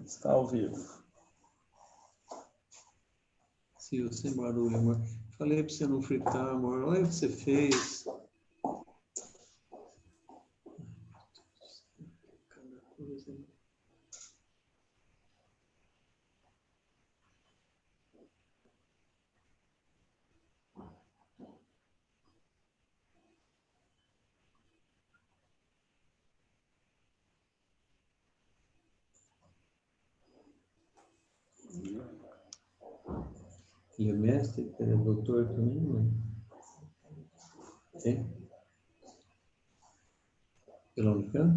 Está ao vivo. Sim, sem barulho, amor. Falei para você não fritar, amor. Olha o que você fez. Cada coisa. Ele é mestre, ele é doutor também, não? É? Pela Unicamp?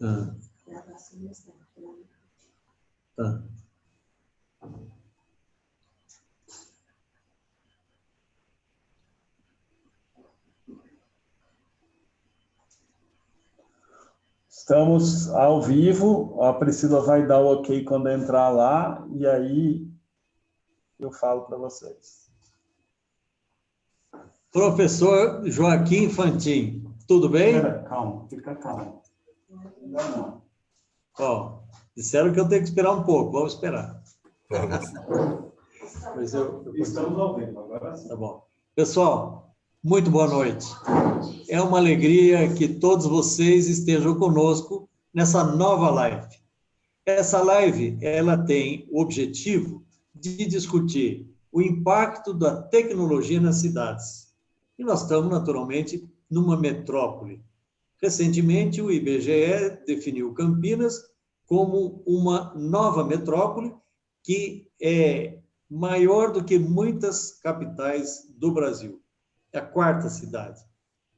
Ah. Tá. Estamos ao vivo, a Priscila vai dar o ok quando entrar lá, e aí eu falo para vocês. Professor Joaquim Fantin, tudo bem? Calma, fica calmo. Não. Ó, disseram que eu tenho que esperar um pouco, vamos esperar. Mas Estamos ao vivo, agora sim. Tá bom. Pessoal, muito boa noite. É uma alegria que todos vocês estejam conosco nessa nova live. Essa live, ela tem o objetivo de discutir o impacto da tecnologia nas cidades. E nós estamos, naturalmente, numa metrópole. Recentemente, o IBGE definiu Campinas como uma nova metrópole que é maior do que muitas capitais do Brasil. É a quarta cidade.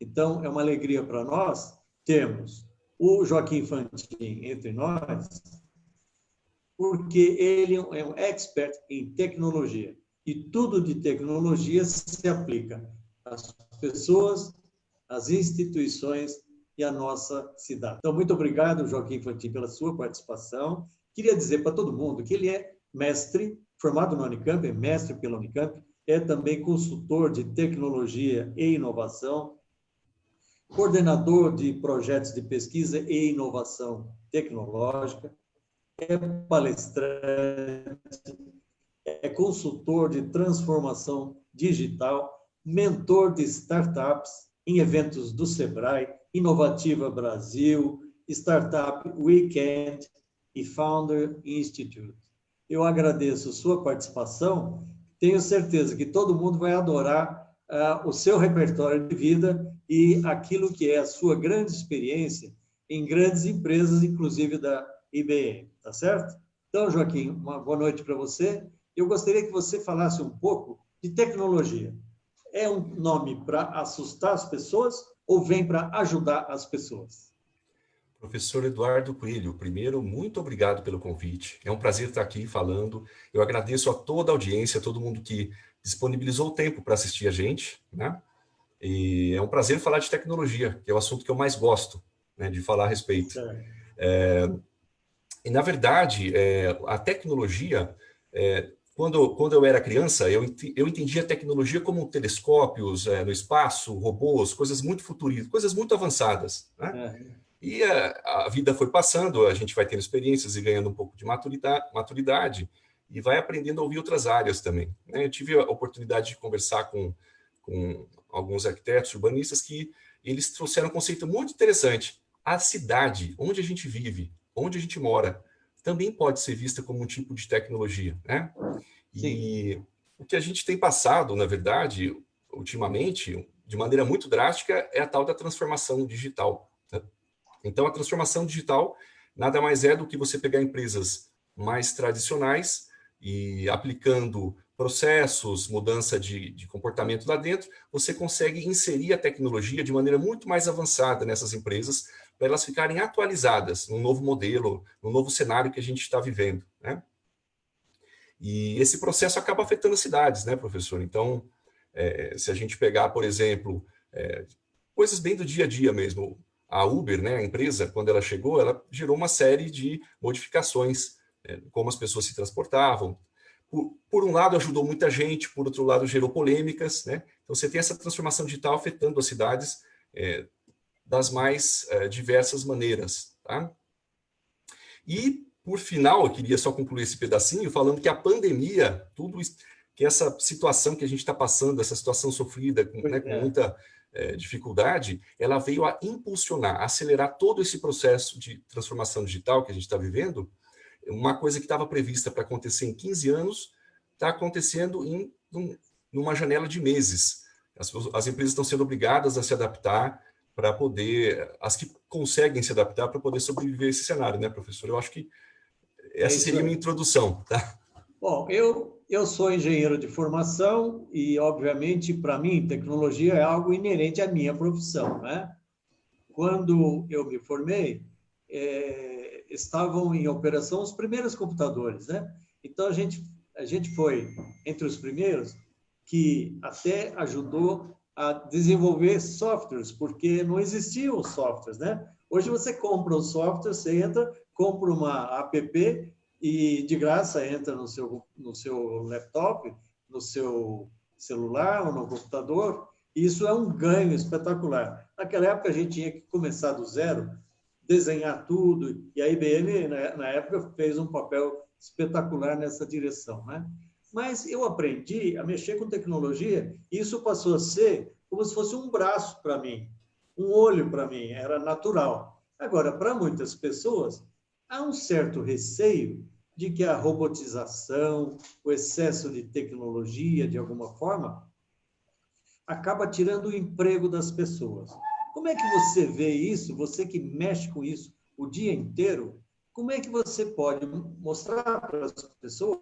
Então, é uma alegria para nós termos o Joaquim Fantin entre nós, porque ele é um expert em tecnologia. E tudo de tecnologia se aplica às pessoas, às instituições e à nossa cidade. Então, muito obrigado, Joaquim Fantin, pela sua participação. Queria dizer para todo mundo que ele é mestre, formado na Unicamp, é mestre pela Unicamp, é também consultor de tecnologia e inovação, coordenador de projetos de pesquisa e inovação tecnológica, é palestrante, é consultor de transformação digital, mentor de startups em eventos do Sebrae, Inovativa Brasil, Startup Weekend e Founder Institute. Eu agradeço sua participação, tenho certeza que todo mundo vai adorar o seu repertório de vida e aquilo que é a sua grande experiência em grandes empresas, inclusive da IBM, tá certo? Então, Joaquim, uma boa noite para você. Eu gostaria que você falasse um pouco de tecnologia. É um nome para assustar as pessoas ou vem para ajudar as pessoas? Professor Eduardo Coelho, primeiro, muito obrigado pelo convite. É um prazer estar aqui falando. Eu agradeço a toda a audiência, a todo mundo que disponibilizou o tempo para assistir a gente, né? E é um prazer falar de tecnologia, que é o assunto que eu mais gosto, né, de falar a respeito. E, na verdade, a tecnologia, quando eu era criança, eu entendia a tecnologia como telescópios no espaço, robôs, coisas muito futuristas, coisas muito avançadas, né? E a vida foi passando, a gente vai tendo experiências e ganhando um pouco de maturidade e vai aprendendo a ouvir outras áreas também, né? Eu tive a oportunidade de conversar com alguns arquitetos urbanistas que eles trouxeram um conceito muito interessante. A cidade, onde a gente vive, onde a gente mora, também pode ser vista como um tipo de tecnologia, né? E o que a gente tem passado, na verdade, ultimamente, de maneira muito drástica, é a tal da transformação digital. Então, a transformação digital nada mais é do que você pegar empresas mais tradicionais e aplicando processos, mudança de comportamento lá dentro, você consegue inserir a tecnologia de maneira muito mais avançada nessas empresas para elas ficarem atualizadas num novo modelo, num novo cenário que a gente está vivendo, né? E esse processo acaba afetando as cidades, né, professor? Então, se a gente pegar, por exemplo, coisas bem do dia a dia mesmo, a Uber, né, a empresa, quando ela chegou, ela gerou uma série de modificações, como as pessoas se transportavam. por um lado, ajudou muita gente, por outro lado, gerou polêmicas, né? Então, você tem essa transformação digital afetando as cidades das mais diversas maneiras, tá? E, por final, eu queria só concluir esse pedacinho falando que a pandemia, tudo isso, que essa situação que a gente está passando, essa situação sofrida, né, com muita dificuldade, ela veio a impulsionar, a acelerar todo esse processo de transformação digital que a gente está vivendo. Uma coisa que estava prevista para acontecer em 15 anos, está acontecendo numa janela de meses. As empresas estão sendo obrigadas a se adaptar para poder, as que conseguem se adaptar para poder sobreviver a esse cenário, né, professor? Eu acho que essa seria a minha introdução, tá? Bom, eu sou engenheiro de formação e, obviamente, para mim, tecnologia é algo inerente à minha profissão, né? Quando eu me formei, estavam em operação os primeiros computadores, né? Então, a gente foi entre os primeiros que até ajudou a desenvolver softwares, porque não existiam os softwares, né? Hoje você compra o software, você entra, compra uma app e de graça entra no seu laptop, no seu celular ou no computador. E isso é um ganho espetacular. Naquela época a gente tinha que começar do zero, desenhar tudo, e a IBM, na época, fez um papel espetacular nessa direção, né? Mas eu aprendi a mexer com tecnologia e isso passou a ser como se fosse um braço para mim, um olho para mim, era natural. Agora, para muitas pessoas, há um certo receio de que a robotização, o excesso de tecnologia, de alguma forma, acaba tirando o emprego das pessoas. Como é que você vê isso, você que mexe com isso o dia inteiro, como é que você pode mostrar para as pessoas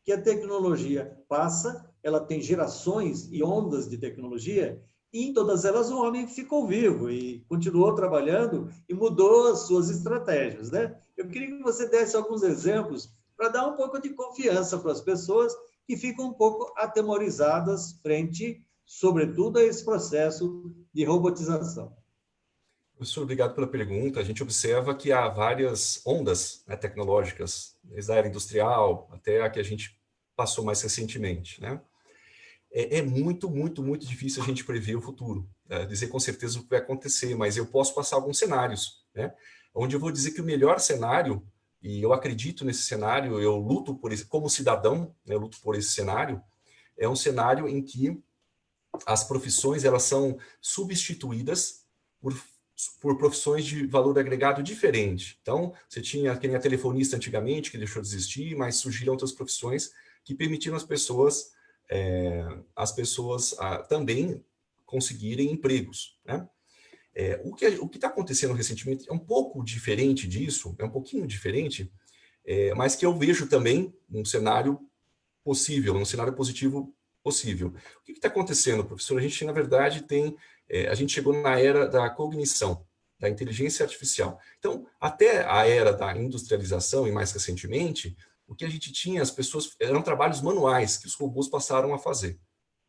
que a tecnologia passa, ela tem gerações e ondas de tecnologia, e em todas elas o homem ficou vivo e continuou trabalhando e mudou as suas estratégias, né? Eu queria que você desse alguns exemplos para dar um pouco de confiança para as pessoas que ficam um pouco atemorizadas frente, sobretudo, a esse processo de robotização. Professor, obrigado pela pergunta. A gente observa que há várias ondas, né, tecnológicas, desde a era industrial até a que a gente passou mais recentemente, né? É muito, muito, muito difícil a gente prever o futuro, dizer com certeza o que vai acontecer, mas eu posso passar alguns cenários, né? Onde eu vou dizer que o melhor cenário, e eu acredito nesse cenário, eu luto por esse, como cidadão, né, eu luto por esse cenário, é um cenário em que as profissões elas são substituídas por profissões de valor agregado diferente. Então, você tinha quem é telefonista antigamente, que deixou de existir, mas surgiram outras profissões que permitiram as pessoas também conseguirem empregos, né? O que está acontecendo recentemente é um pouco diferente disso, é um pouquinho diferente, mas que eu vejo também um cenário possível, um cenário positivo possível. O que está acontecendo, professor? A gente, na verdade, a gente chegou na era da cognição, da inteligência artificial. Então, até a era da industrialização e mais recentemente, o que a gente tinha, as pessoas, eram trabalhos manuais que os robôs passaram a fazer.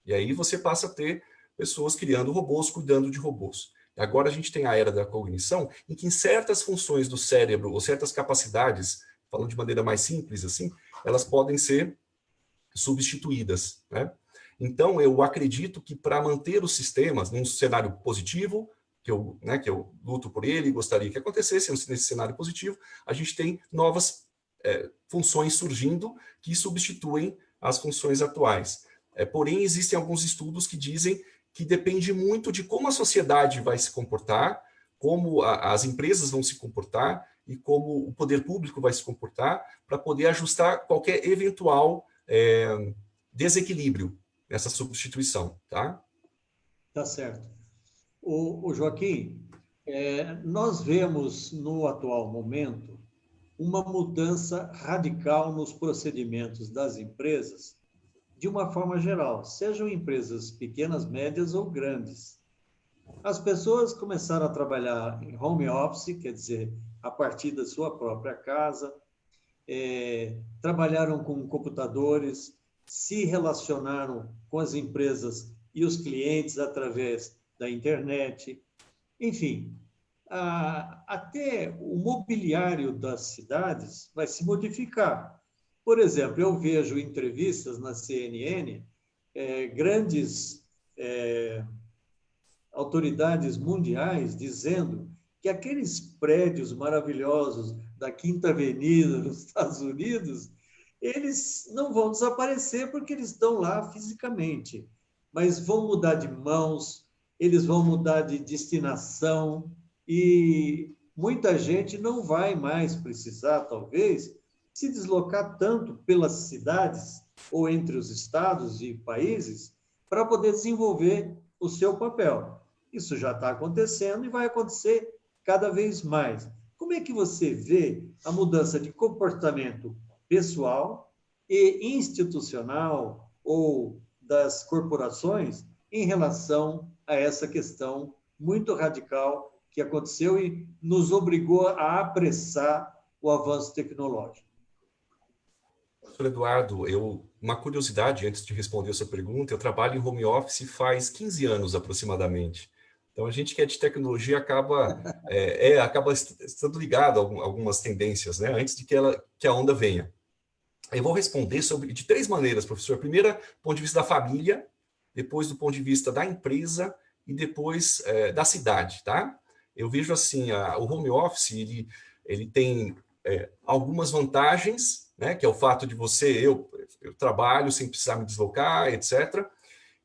E aí você passa a ter pessoas criando robôs, cuidando de robôs. Agora a gente tem a era da cognição, em que em certas funções do cérebro, ou certas capacidades, falando de maneira mais simples assim, elas podem ser substituídas, né? Então, eu acredito que para manter os sistemas num cenário positivo, que eu luto por ele e gostaria que acontecesse nesse cenário positivo, a gente tem novas funções surgindo que substituem as funções atuais. Porém, existem alguns estudos que dizem que depende muito de como a sociedade vai se comportar, como as empresas vão se comportar e como o poder público vai se comportar para poder ajustar qualquer eventual desequilíbrio nessa substituição, tá? Tá certo. O Joaquim, nós vemos no atual momento uma mudança radical nos procedimentos das empresas, de uma forma geral, sejam empresas pequenas, médias ou grandes. As pessoas começaram a trabalhar em home office, quer dizer, a partir da sua própria casa, trabalharam com computadores, se relacionaram com as empresas e os clientes através da internet. Enfim, até o mobiliário das cidades vai se modificar. Por exemplo, eu vejo entrevistas na CNN, grandes autoridades mundiais dizendo que aqueles prédios maravilhosos da Quinta Avenida nos Estados Unidos, eles não vão desaparecer porque eles estão lá fisicamente, mas vão mudar de mãos, eles vão mudar de destinação e muita gente não vai mais precisar, talvez, se deslocar tanto pelas cidades ou entre os estados e países para poder desenvolver o seu papel. Isso já está acontecendo e vai acontecer cada vez mais. Como é que você vê a mudança de comportamento pessoal e institucional ou das corporações em relação a essa questão muito radical que aconteceu e nos obrigou a apressar o avanço tecnológico? Professor Eduardo, uma curiosidade antes de responder a sua pergunta, eu trabalho em home office faz 15 anos aproximadamente. Então, a gente que é de tecnologia acaba estando ligado a algumas tendências, né? Antes de que a onda venha. Eu vou responder de 3 maneiras, professor. Primeiro, do ponto de vista da família, depois do ponto de vista da empresa e depois da cidade, tá? Eu vejo assim, o home office, ele tem algumas vantagens, né? Que é o fato de eu trabalho sem precisar me deslocar, etc.,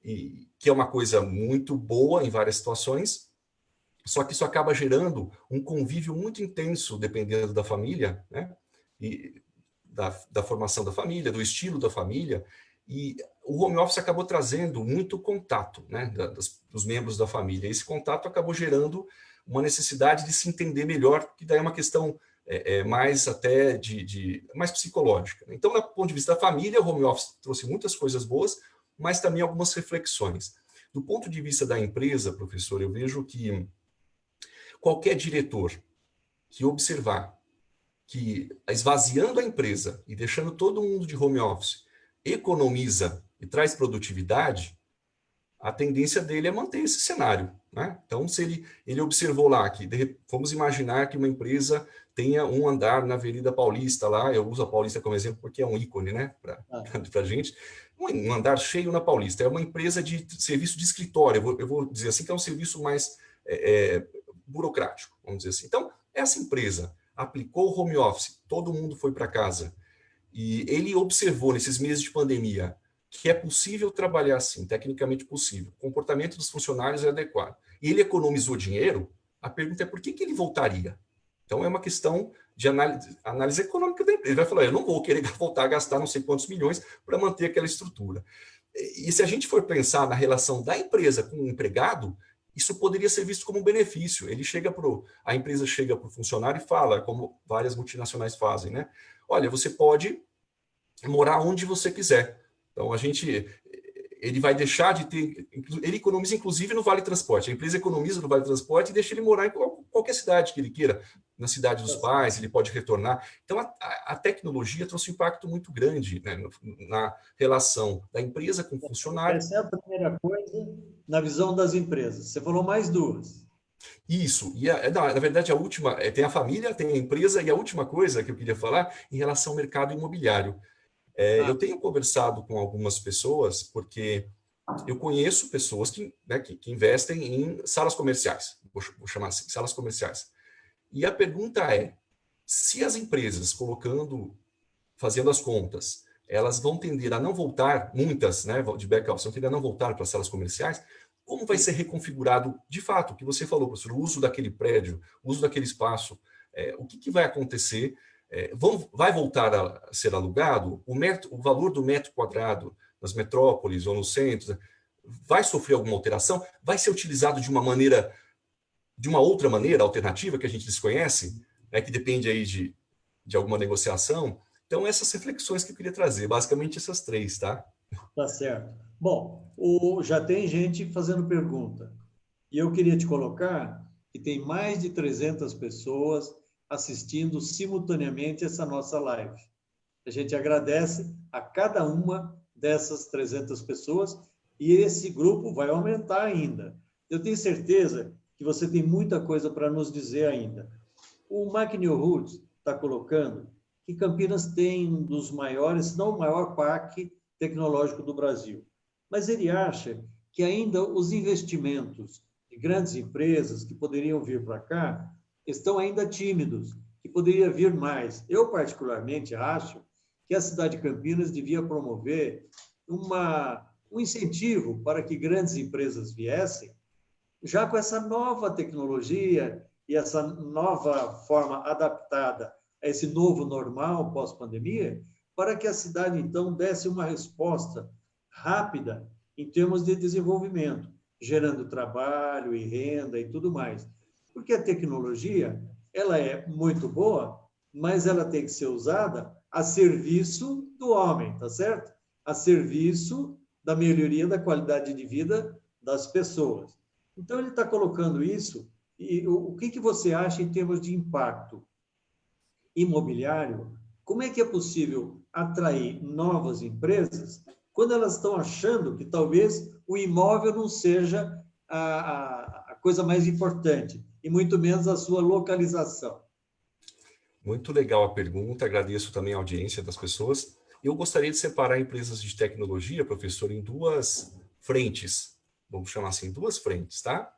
e que é uma coisa muito boa em várias situações, só que isso acaba gerando um convívio muito intenso, dependendo da família, né? E da formação da família, do estilo da família, e o home office acabou trazendo muito contato, né, dos membros da família. Esse contato acabou gerando uma necessidade de se entender melhor, que daí é uma questão mais até mais psicológica. Então, do ponto de vista da família, o home office trouxe muitas coisas boas, mas também algumas reflexões. Do ponto de vista da empresa, professor, eu vejo que qualquer diretor que observar que esvaziando a empresa e deixando todo mundo de home office economiza e traz produtividade, a tendência dele é manter esse cenário, né? Então, se ele observou lá que, vamos imaginar que uma empresa tenha um andar na Avenida Paulista lá, eu uso a Paulista como exemplo porque é um ícone, né, para a gente, um andar cheio na Paulista, é uma empresa de serviço de escritório, eu vou dizer assim que é um serviço mais burocrático, vamos dizer assim. Então, essa empresa aplicou o home office, todo mundo foi para casa, e ele observou nesses meses de pandemia que é possível trabalhar assim, tecnicamente possível, o comportamento dos funcionários é adequado, e ele economizou dinheiro, a pergunta é por que ele voltaria? Então, é uma questão de análise econômica da empresa. Ele vai falar, eu não vou querer voltar a gastar não sei quantos milhões para manter aquela estrutura. E se a gente for pensar na relação da empresa com o empregado, isso poderia ser visto como um benefício. A empresa chega para o funcionário e fala, como várias multinacionais fazem, né? Olha, você pode morar onde você quiser. Então, ele vai deixar de ter... Ele economiza, inclusive, no Vale Transporte. A empresa economiza no Vale Transporte e deixa ele morar em qualquer cidade que ele queira. Na cidade dos pais, ele pode retornar. Então, a tecnologia trouxe um impacto muito grande, né, na relação da empresa com o funcionário. Essa é a primeira coisa na visão das empresas. Você falou mais 2. Isso. E, na verdade, a última... Tem a família, tem a empresa, e a última coisa que eu queria falar em relação ao mercado imobiliário. Eu tenho conversado com algumas pessoas, porque eu conheço pessoas que investem em salas comerciais, vou chamar assim, salas comerciais. E a pergunta é, se as empresas fazendo as contas, elas vão tender a não voltar, muitas, né, de back-office, vão tender a não voltar para as salas comerciais, como vai ser reconfigurado, de fato, o que você falou, professor, o uso daquele prédio, o uso daquele espaço, o que vai acontecer? Vai voltar a ser alugado? O valor do metro quadrado nas metrópoles ou nos centros vai sofrer alguma alteração? Vai ser utilizado de uma outra maneira alternativa que a gente desconhece, né, que depende aí de alguma negociação? Então, essas reflexões que eu queria trazer, basicamente essas 3, tá? Tá certo. Bom, já tem gente fazendo pergunta. E eu queria te colocar que tem mais de 300 pessoas assistindo simultaneamente essa nossa live. A gente agradece a cada uma dessas 300 pessoas e esse grupo vai aumentar ainda. Eu tenho certeza que você tem muita coisa para nos dizer ainda. O McNeil Hoods está colocando que Campinas tem um dos maiores, se não o maior parque tecnológico do Brasil. Mas ele acha que ainda os investimentos de grandes empresas que poderiam vir para cá estão ainda tímidos, que poderia vir mais. Eu, particularmente, acho que a cidade de Campinas devia promover um incentivo para que grandes empresas viessem, já com essa nova tecnologia e essa nova forma adaptada a esse novo normal pós-pandemia, para que a cidade, então, desse uma resposta rápida em termos de desenvolvimento, gerando trabalho e renda e tudo mais. Porque a tecnologia, ela é muito boa, mas ela tem que ser usada a serviço do homem, tá certo? A serviço da melhoria da qualidade de vida das pessoas. Então, ele está colocando isso, e o que você acha em termos de impacto imobiliário? Como é que é possível atrair novas empresas quando elas estão achando que talvez o imóvel não seja a coisa mais importante, e muito menos a sua localização? Muito legal a pergunta, agradeço também a audiência das pessoas. Eu gostaria de separar empresas de tecnologia, professor, em duas frentes, vamos chamar assim, duas frentes, tá?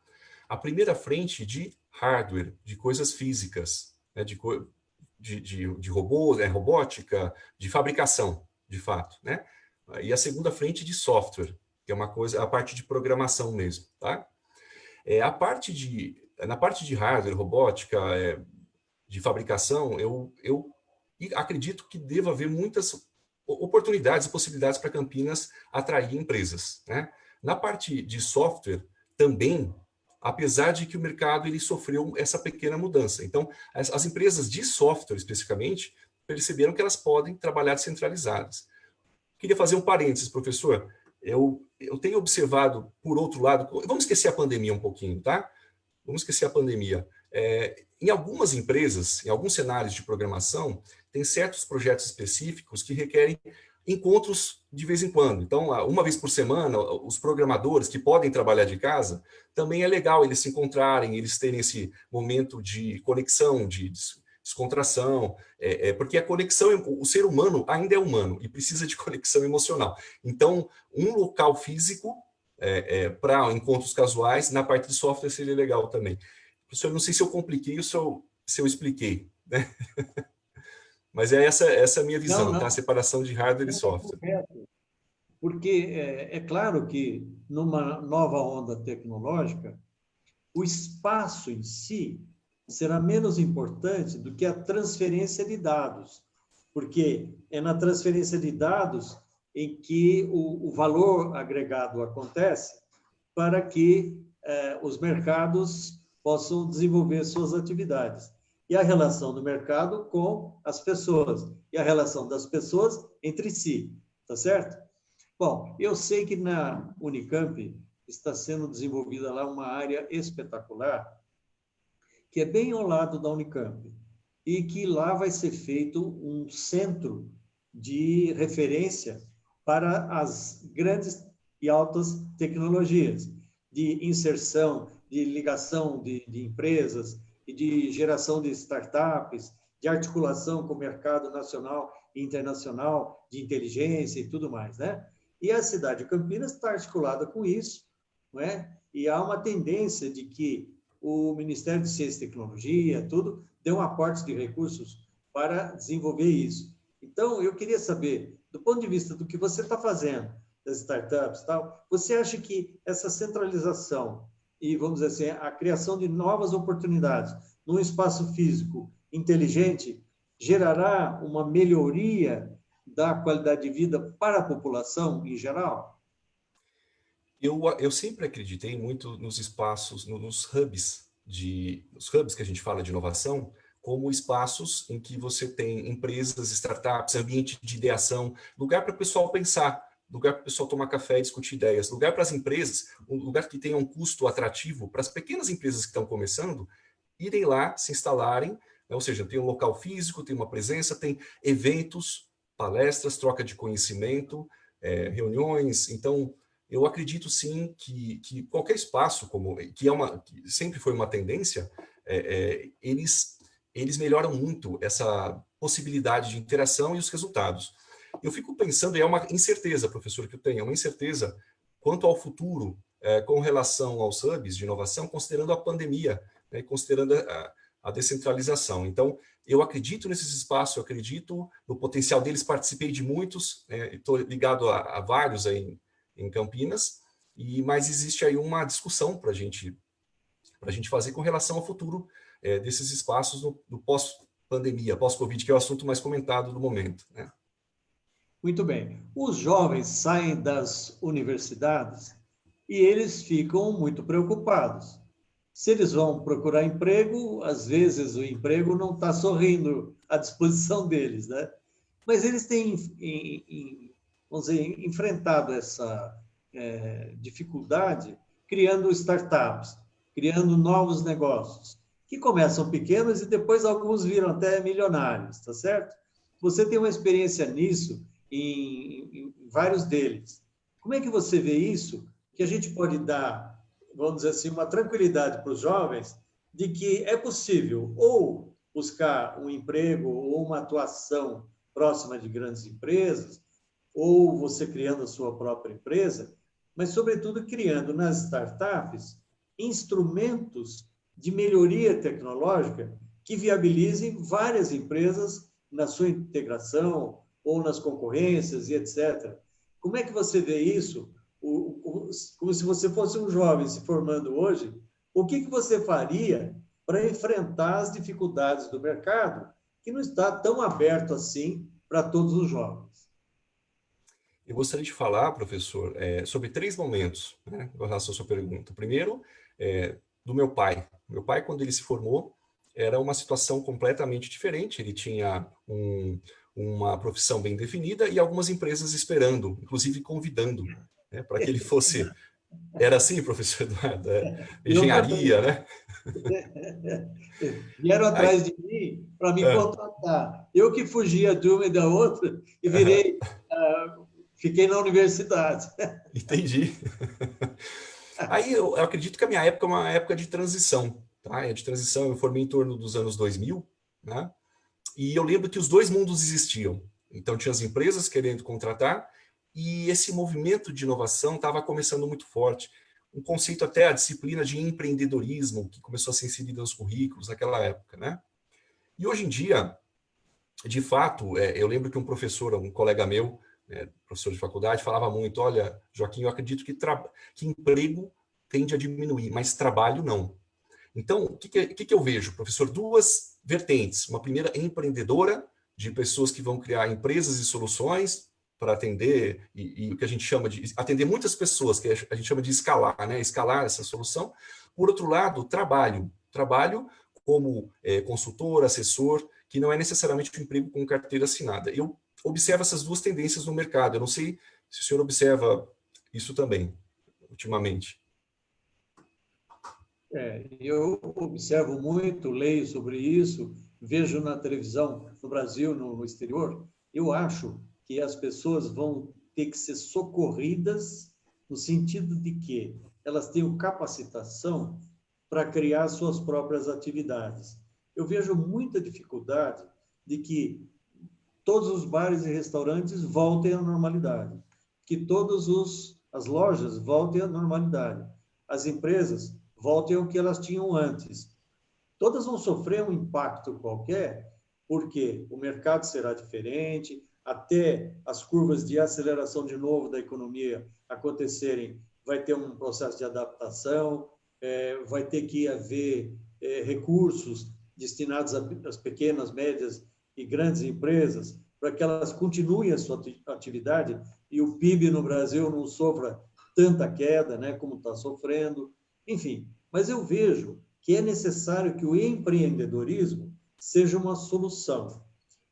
A primeira frente de hardware, de coisas físicas, né, de robôs, robótica, de fabricação, de fato, né? E a segunda frente de software, que é uma coisa, a parte de programação mesmo, tá? Na parte de hardware, robótica, de fabricação, eu acredito que deva haver muitas oportunidades e possibilidades para Campinas atrair empresas, né? Na parte de software, também, apesar de que o mercado ele sofreu essa pequena mudança. Então, as empresas de software, especificamente, perceberam que elas podem trabalhar descentralizadas. Queria fazer um parênteses, professor. Eu tenho observado, por outro lado, vamos esquecer a pandemia um pouquinho, tá? Vamos esquecer a pandemia. Em algumas empresas, em alguns cenários de programação, tem certos projetos específicos que requerem encontros de vez em quando. Então, uma vez por semana, os programadores que podem trabalhar de casa, também é legal eles se encontrarem, eles terem esse momento de conexão, de descontração, porque a conexão, o ser humano ainda é humano e precisa de conexão emocional. Então, um local físico para encontros casuais, na parte de software seria legal também. Professor, não sei se eu compliquei ou se eu expliquei, né? Mas essa é a minha visão, Não. tá? A separação de hardware e software. Porque é claro que numa nova onda tecnológica, o espaço em si será menos importante do que a transferência de dados, porque é na transferência de dados em que o valor agregado acontece para que os mercados possam desenvolver suas atividades. E a relação do mercado com as pessoas, e a relação das pessoas entre si, tá certo? Bom, eu sei que na Unicamp está sendo desenvolvida lá uma área espetacular, que é bem ao lado da Unicamp, e que lá vai ser feito um centro de referência para as grandes e altas tecnologias, de inserção, de ligação de empresas, e de geração de startups, de articulação com o mercado nacional e internacional, de inteligência e tudo mais, né? E a cidade de Campinas está articulada com isso, não é? E há uma tendência de que o Ministério de Ciência e Tecnologia, tudo, dê um aporte de recursos para desenvolver isso. Então, eu queria saber, do ponto de vista do que você está fazendo, das startups e tal, você acha que essa centralização e, vamos dizer assim, a criação de novas oportunidades num espaço físico inteligente gerará uma melhoria da qualidade de vida para a população em geral? Eu sempre acreditei muito nos espaços, nos hubs que a gente fala de inovação, como espaços em que você tem empresas, startups, ambiente de ideação, lugar para o pessoal pensar, lugar para o pessoal tomar café e discutir ideias, lugar para as empresas, um lugar que tenha um custo atrativo para as pequenas empresas que estão começando, irem lá, se instalarem, né? Ou seja, tem um local físico, tem uma presença, tem eventos, palestras, troca de conhecimento, reuniões. Então, eu acredito sim que qualquer espaço, que sempre foi uma tendência, eles melhoram muito possibilidade de interação e os resultados. Eu fico pensando, e é uma incerteza, professor, que eu tenho, é uma incerteza quanto ao futuro, com relação aos hubs de inovação, considerando a pandemia, né, considerando a descentralização. Então, eu acredito nesses espaços, eu acredito no potencial deles, participei de muitos, estou ligado a vários aí em Campinas, mas existe aí uma discussão para a gente fazer com relação ao futuro desses espaços no pós-pandemia, pós-Covid, que é o assunto mais comentado do momento, né? Muito bem. Os jovens saem das universidades e eles ficam muito preocupados. Se eles vão procurar emprego, às vezes o emprego não está sorrindo à disposição deles, né? Mas eles têm, vamos dizer, enfrentado essa dificuldade criando startups, criando novos negócios, que começam pequenos e depois alguns viram até milionários, tá certo? Você tem uma experiência nisso em vários deles. Como é que você vê isso? Que a gente pode dar, vamos dizer assim, uma tranquilidade para os jovens de que é possível ou buscar um emprego ou uma atuação próxima de grandes empresas, ou você criando a sua própria empresa, mas, sobretudo, criando nas startups instrumentos de melhoria tecnológica que viabilizem várias empresas na sua integração ou nas concorrências e etc. Como é que você vê isso? Como se você fosse um jovem se formando hoje, o que você faria para enfrentar as dificuldades do mercado, que não está tão aberto assim para todos os jovens? Eu gostaria de falar, professor, sobre 3 momentos, né, com relação à sua pergunta. Primeiro, do meu pai. Meu pai, quando ele se formou, era uma situação completamente diferente. Ele tinha uma profissão bem definida e algumas empresas esperando, inclusive convidando, né, para que ele fosse... Era assim, professor Eduardo? Eu Engenharia, também. né? Vieram Aí, atrás de mim para me contratar. Eu que fugia de uma e da outra e fiquei na universidade. entendi. Aí eu acredito que a minha época é uma época de transição, tá? De transição, eu me formei em torno dos anos 2000, né? E eu lembro que os 2 mundos existiam. Então, tinha as empresas querendo contratar e esse movimento de inovação estava começando muito forte. Um conceito até, a disciplina de empreendedorismo, que começou a ser inserida nos currículos naquela época, né? E hoje em dia, de fato, eu lembro que um professor, um colega meu, professor de faculdade, falava muito, olha, Joaquim, eu acredito que emprego tende a diminuir, mas trabalho não. Então, o que eu vejo, professor? 2 vertentes. Uma primeira, empreendedora, de pessoas que vão criar empresas e soluções para atender, e o que a gente chama de atender muitas pessoas, que a gente chama de escalar, né? Escalar essa solução. Por outro lado, trabalho como consultor, assessor, que não é necessariamente um emprego com carteira assinada. Eu observo essas 2 tendências no mercado. Eu não sei se o senhor observa isso também, ultimamente. Eu observo muito, leio sobre isso, vejo na televisão, no Brasil, no exterior. Eu acho que as pessoas vão ter que ser socorridas no sentido de que elas tenham capacitação para criar suas próprias atividades. Eu vejo muita dificuldade de que todos os bares e restaurantes voltem à normalidade, que todas as lojas voltem à normalidade, as empresas voltem ao que elas tinham antes. Todas vão sofrer um impacto qualquer, porque o mercado será diferente, até as curvas de aceleração de novo da economia acontecerem, vai ter um processo de adaptação, vai ter que haver recursos destinados às pequenas, médias e grandes empresas para que elas continuem a sua atividade e o PIB no Brasil não sofra tanta queda, né, como está sofrendo. Enfim, mas eu vejo que é necessário que o empreendedorismo seja uma solução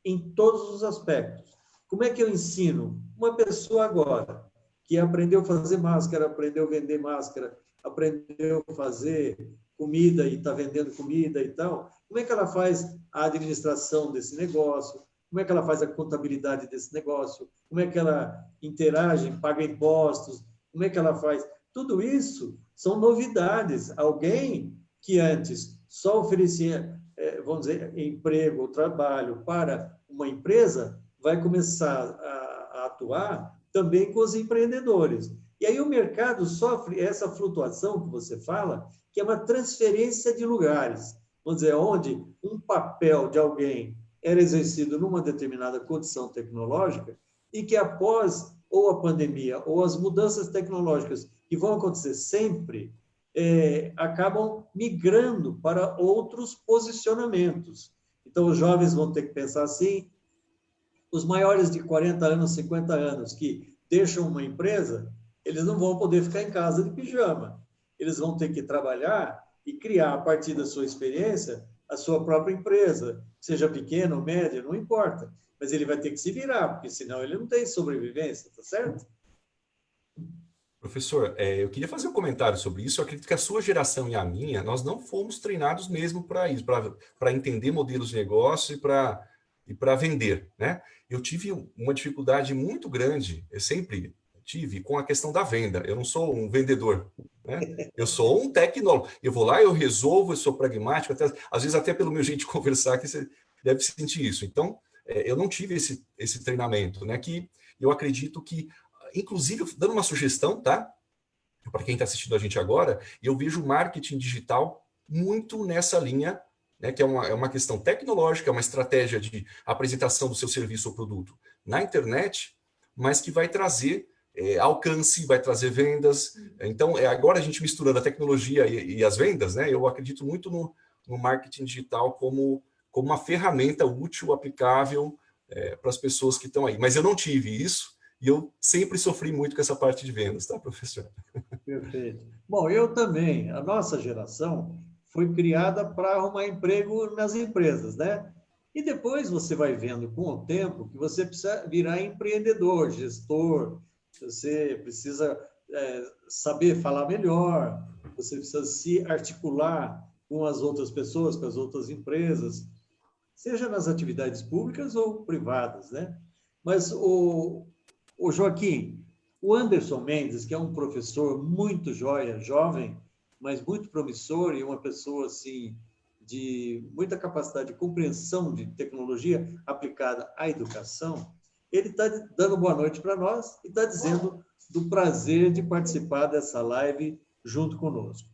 em todos os aspectos. Como é que eu ensino uma pessoa agora que aprendeu a fazer máscara, aprendeu a vender máscara, aprendeu a fazer comida e está vendendo comida e tal, como é que ela faz a administração desse negócio? Como é que ela faz a contabilidade desse negócio? Como é que ela interage, paga impostos? Como é que ela faz? Tudo isso são novidades. Alguém que antes só oferecia vamos dizer, emprego ou trabalho para uma empresa, vai começar a atuar também com os empreendedores. E aí o mercado sofre essa flutuação que você fala, que é uma transferência de lugares. Vamos dizer, onde um papel de alguém era exercido numa determinada condição tecnológica e que após ou a pandemia ou as mudanças tecnológicas que vão acontecer sempre, acabam migrando para outros posicionamentos. Então, os jovens vão ter que pensar assim, os maiores de 40 anos, 50 anos, que deixam uma empresa, eles não vão poder ficar em casa de pijama. Eles vão ter que trabalhar e criar, a partir da sua experiência, a sua própria empresa, seja pequena ou média, não importa. Mas ele vai ter que se virar, porque senão ele não tem sobrevivência, tá certo? Professor, eu queria fazer um comentário sobre isso. Eu acredito que a sua geração e a minha, nós não fomos treinados mesmo para isso, para entender modelos de negócio e para vender, né? Eu tive uma dificuldade muito grande, eu sempre tive, com a questão da venda. Eu não sou um vendedor, né? Eu sou um tecnólogo. Eu vou lá, eu resolvo, eu sou pragmático, às vezes até pelo meu jeito de conversar, que você deve sentir isso. Então, eu não tive esse treinamento, né? Que eu acredito que, inclusive, dando uma sugestão, tá? Para quem está assistindo a gente agora, eu vejo marketing digital muito nessa linha, né, que é uma questão tecnológica, é uma estratégia de apresentação do seu serviço ou produto na internet, mas que vai trazer alcance, vai trazer vendas. Então, agora a gente misturando a tecnologia e as vendas, né, eu acredito muito no marketing digital como uma ferramenta útil, aplicável para as pessoas que estão aí. Mas eu não tive isso e eu sempre sofri muito com essa parte de vendas, tá, professor? Perfeito. Bom, eu também, a nossa geração foi criada para arrumar emprego nas empresas, né? E depois você vai vendo com o tempo que você precisa virar empreendedor, gestor, você precisa saber falar melhor, você precisa se articular com as outras pessoas, com as outras empresas, seja nas atividades públicas ou privadas, né? Mas o Joaquim, o Anderson Mendes, que é um professor muito joia, jovem, mas muito promissor e uma pessoa assim de muita capacidade de compreensão de tecnologia aplicada à educação, ele está dando boa noite para nós e está dizendo do prazer de participar dessa live junto conosco.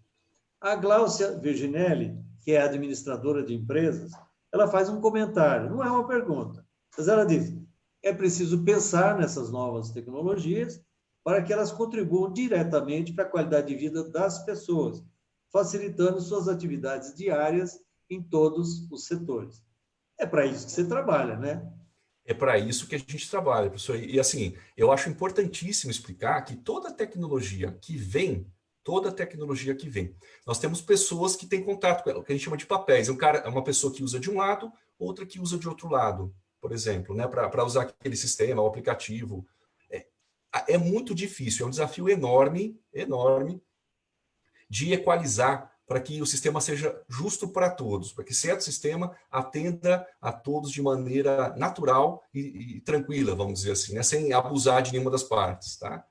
A Gláucia Virginelli, que é administradora de empresas, ela faz um comentário, não é uma pergunta, mas ela diz: é preciso pensar nessas novas tecnologias para que elas contribuam diretamente para a qualidade de vida das pessoas, facilitando suas atividades diárias em todos os setores. É para isso que você trabalha, né? É para isso que a gente trabalha, professor. E assim, eu acho importantíssimo explicar que toda tecnologia que vem, nós temos pessoas que têm contato com ela, o que a gente chama de papéis. É uma pessoa que usa de um lado, outra que usa de outro lado, por exemplo, né, para usar aquele sistema, o aplicativo. É muito difícil, é um desafio enorme, enorme, de equalizar para que o sistema seja justo para todos, para que certo sistema atenda a todos de maneira natural e tranquila, vamos dizer assim, né? Sem abusar de nenhuma das partes, tá?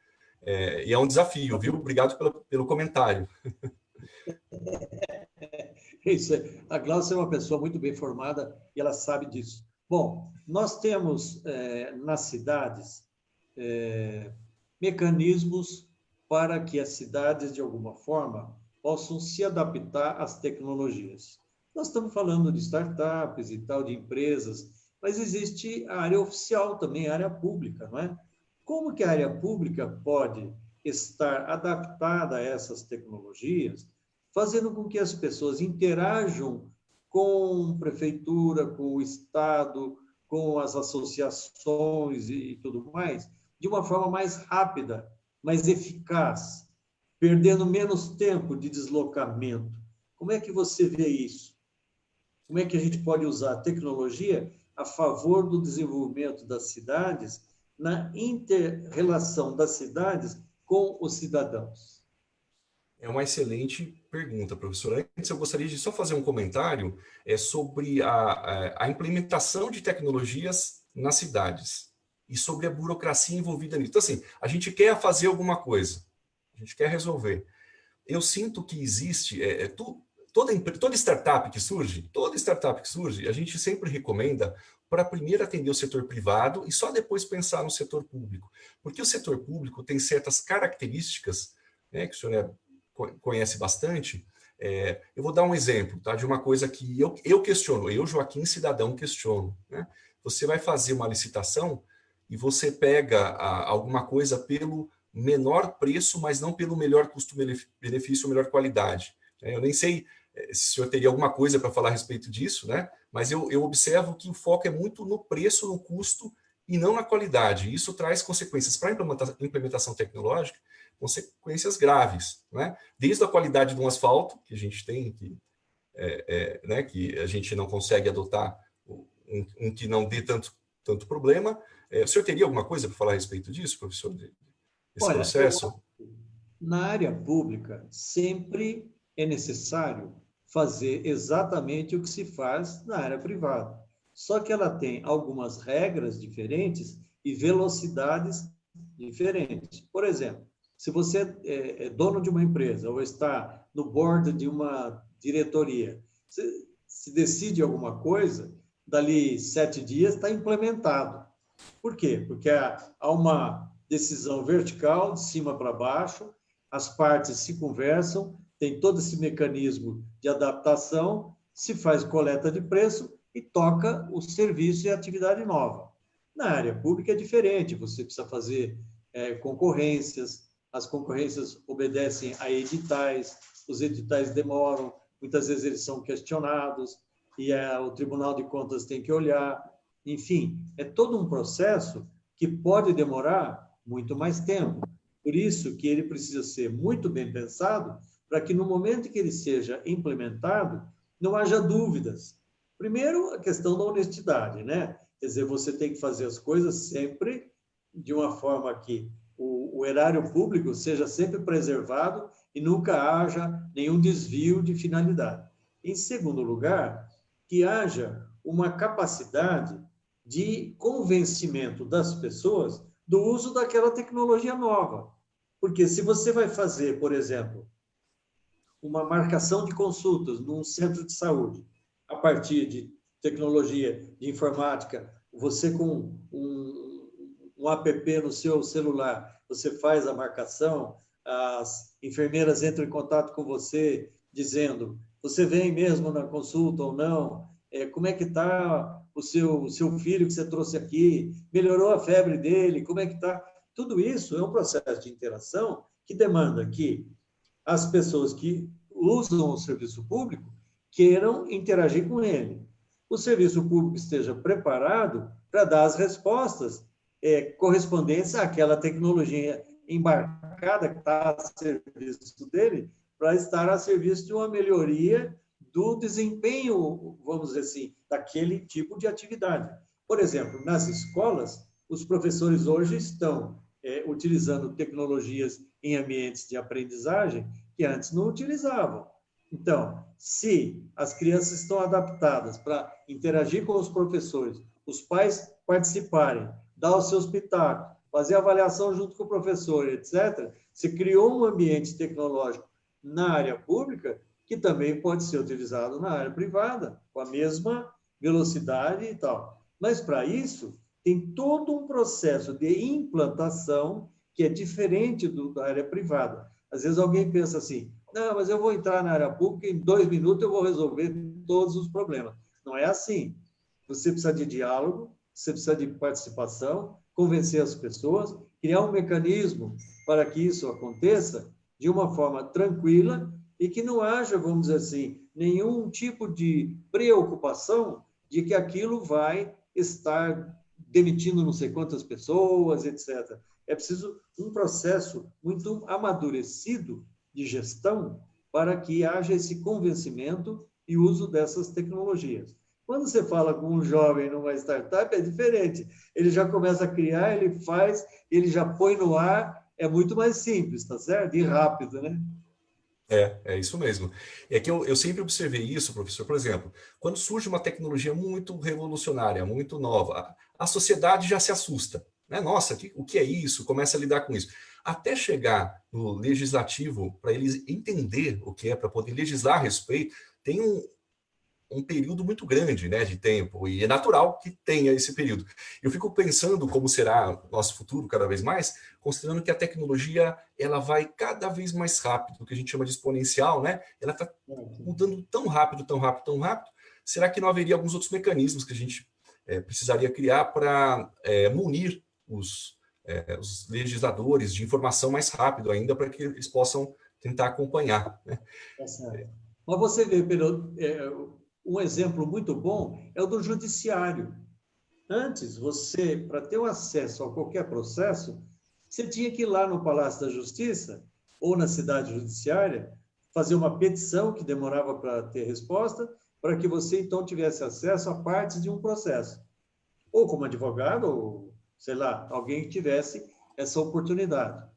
E é um desafio, viu? Obrigado pelo comentário. Isso, a Glaucia é uma pessoa muito bem formada e ela sabe disso. Bom, nós temos nas cidades mecanismos para que as cidades, de alguma forma, possam se adaptar às tecnologias. Nós estamos falando de startups e tal, de empresas, mas existe a área oficial também, a área pública, não é? Como que a área pública pode estar adaptada a essas tecnologias, fazendo com que as pessoas interajam com a prefeitura, com o Estado, com as associações e tudo mais, de uma forma mais rápida, mais eficaz, perdendo menos tempo de deslocamento. Como é que você vê isso? Como é que a gente pode usar a tecnologia a favor do desenvolvimento das cidades, na inter-relação das cidades com os cidadãos? É uma excelente pergunta, professor. Antes, eu gostaria de só fazer um comentário sobre a implementação de tecnologias nas cidades e sobre a burocracia envolvida nisso. Então, assim, a gente quer fazer alguma coisa, a gente quer resolver. Eu sinto que existe, toda startup que surge, a gente sempre recomenda para primeiro atender o setor privado e só depois pensar no setor público. Porque o setor público tem certas características, né, que o senhor conhece bastante. Eu vou dar um exemplo, tá, de uma coisa que eu questiono, eu, Joaquim, cidadão, questiono. Né? Você vai fazer uma licitação e você pega alguma coisa pelo menor preço, mas não pelo melhor custo-benefício, melhor qualidade. Eu nem sei se o senhor teria alguma coisa para falar a respeito disso, né? Mas eu observo que o foco é muito no preço, no custo e não na qualidade. Isso traz consequências para a implementação tecnológica, consequências graves, né? Desde a qualidade de um asfalto, que a gente tem, né, que a gente não consegue adotar um que não dê tanto problema. O senhor teria alguma coisa para falar a respeito disso, professor, desse Olha, processo? na área pública, sempre é necessário fazer exatamente o que se faz na área privada. Só que ela tem algumas regras diferentes e velocidades diferentes. Por exemplo, se você é dono de uma empresa ou está no board de uma diretoria, se decide alguma coisa, dali 7 dias está implementado. Por quê? Porque há uma decisão vertical, de cima para baixo, as partes se conversam, tem todo esse mecanismo de adaptação, se faz coleta de preço e toca o serviço e a atividade nova. Na área pública é diferente, você precisa fazer concorrências, as concorrências obedecem a editais, os editais demoram, muitas vezes eles são questionados, e o Tribunal de Contas tem que olhar. Enfim, é todo um processo que pode demorar muito mais tempo. Por isso que ele precisa ser muito bem pensado, para que no momento que ele seja implementado, não haja dúvidas. Primeiro, a questão da honestidade, né? Quer dizer, você tem que fazer as coisas sempre de uma forma que o erário público seja sempre preservado e nunca haja nenhum desvio de finalidade. Em segundo lugar, que haja uma capacidade de convencimento das pessoas do uso daquela tecnologia nova. Porque se você vai fazer, por exemplo, uma marcação de consultas num centro de saúde, a partir de tecnologia de informática, você com um app no seu celular, você faz a marcação, as enfermeiras entram em contato com você, dizendo, você vem mesmo na consulta ou não? Como é que está o seu filho que você trouxe aqui? Melhorou a febre dele? Como é que está? Tudo isso é um processo de interação que demanda que as pessoas que usam o serviço público queiram interagir com ele. O serviço público esteja preparado para dar as respostas correspondentes àquela tecnologia embarcada que está a serviço dele, para estar a serviço de uma melhoria do desempenho, vamos dizer assim, daquele tipo de atividade. Por exemplo, nas escolas, os professores hoje estão utilizando tecnologias em ambientes de aprendizagem que antes não utilizavam. Então, se as crianças estão adaptadas para interagir com os professores, os pais participarem, dar os seus pitacos, fazer avaliação junto com o professor, etc., se criou um ambiente tecnológico na área pública que também pode ser utilizado na área privada, com a mesma velocidade e tal. Mas, para isso, tem todo um processo de implantação que é diferente da área privada. Às vezes alguém pensa assim, não, mas eu vou entrar na área pública, em 2 minutos eu vou resolver todos os problemas. Não é assim. Você precisa de diálogo, você precisa de participação, convencer as pessoas, criar um mecanismo para que isso aconteça de uma forma tranquila e que não haja, vamos dizer assim, nenhum tipo de preocupação de que aquilo vai estar demitindo não sei quantas pessoas, etc. É preciso um processo muito amadurecido de gestão para que haja esse convencimento e uso dessas tecnologias. Quando você fala com um jovem numa startup, é diferente. Ele já começa a criar, ele faz, ele já põe no ar, é muito mais simples, tá certo? E rápido, né? É isso mesmo. É que eu sempre observei isso, professor. Por exemplo, quando surge uma tecnologia muito revolucionária, muito nova, a sociedade já se assusta. Né? Nossa, o que é isso? Começa a lidar com isso. até chegar no legislativo, para eles entender o que é, para poder legislar a respeito, tem um período muito grande, né, de tempo, e é natural que tenha esse período. Eu fico pensando como será o nosso futuro cada vez mais, considerando que a tecnologia ela vai cada vez mais rápido, o que a gente chama de exponencial, né? Ela está mudando tão rápido, tão rápido, tão rápido. Será que não haveria alguns outros mecanismos que a gente precisaria criar para munir os legisladores de informação mais rápido ainda, para que eles possam tentar acompanhar, né? É certo. Mas você vê, Pedro, um exemplo muito bom é o do judiciário. Antes, você, para ter o acesso a qualquer processo, você tinha que ir lá no Palácio da Justiça ou na cidade judiciária, fazer uma petição que demorava para ter resposta, para que você, então, tivesse acesso a partes de um processo. Ou como advogado, ou, sei lá, alguém que tivesse essa oportunidade.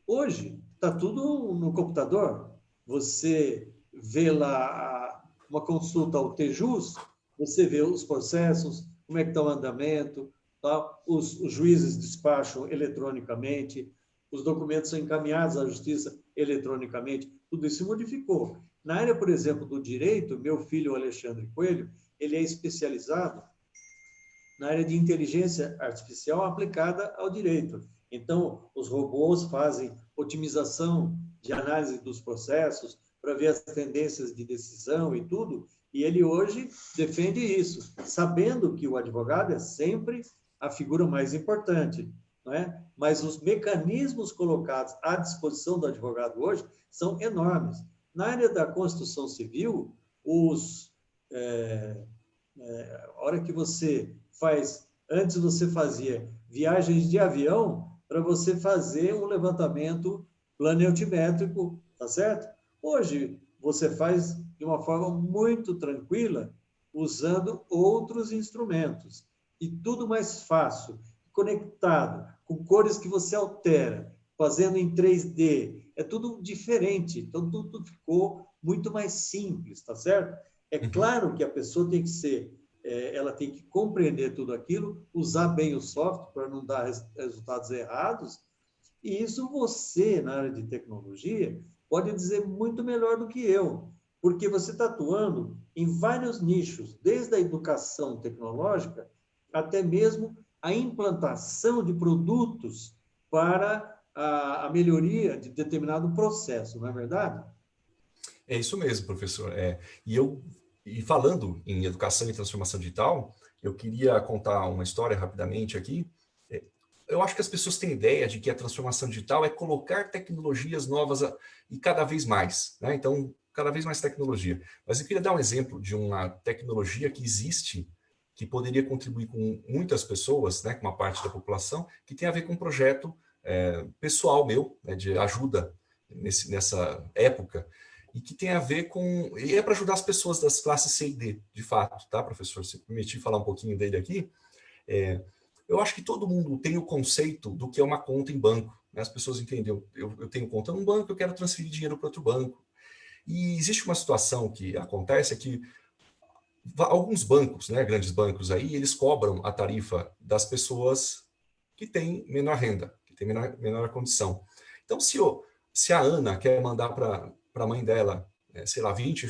Hoje, está tudo no computador. Você vê lá uma consulta ao TJUS, você vê os processos, como é que está o andamento, tá? Os juízes despacham eletronicamente, os documentos são encaminhados à justiça eletronicamente, tudo isso modificou. Na área, por exemplo, do direito, meu filho Alexandre Coelho, ele é especializado na área de inteligência artificial aplicada ao direito. Então, os robôs fazem otimização de análise dos processos para ver as tendências de decisão e tudo, e ele hoje defende isso, sabendo que o advogado é sempre a figura mais importante, não é? Mas os mecanismos colocados à disposição do advogado hoje são enormes. Na área da construção civil, a hora que você faz, antes você fazia viagens de avião para você fazer um levantamento planetimétrico, tá certo? Hoje, você faz de uma forma muito tranquila, usando outros instrumentos. E tudo mais fácil, conectado, com cores que você altera, fazendo em 3D. É tudo diferente. Então, tudo ficou muito mais simples, tá certo? É claro que a pessoa tem que ser, ela tem que compreender tudo aquilo, usar bem o software para não dar resultados errados. E isso você, na área de tecnologia, pode dizer muito melhor do que eu, porque você está atuando em vários nichos, desde a educação tecnológica até mesmo a implantação de produtos para a melhoria de determinado processo, não é verdade? É isso mesmo, professor. E falando em educação e transformação digital, eu queria contar uma história rapidamente aqui. Eu acho que as pessoas têm ideia de que a transformação digital é colocar tecnologias novas e cada vez mais, né? Então, cada vez mais tecnologia. Mas eu queria dar um exemplo de uma tecnologia que existe, que poderia contribuir com muitas pessoas, né, com uma parte da população, que tem a ver com um projeto pessoal meu, né, de ajuda nessa época, e que tem a ver com... E é para ajudar as pessoas das classes C e D, de fato, tá, professor? Se permitir falar um pouquinho dele aqui, eu acho que todo mundo tem o conceito do que é uma conta em banco, né? As pessoas entendem, eu tenho conta num banco, eu quero transferir dinheiro para outro banco. E existe uma situação que acontece, é que alguns bancos, né, grandes bancos aí, eles cobram a tarifa das pessoas que têm menor renda, que têm menor condição. Então, se a Ana quer mandar para a mãe dela, sei lá, R$ 20,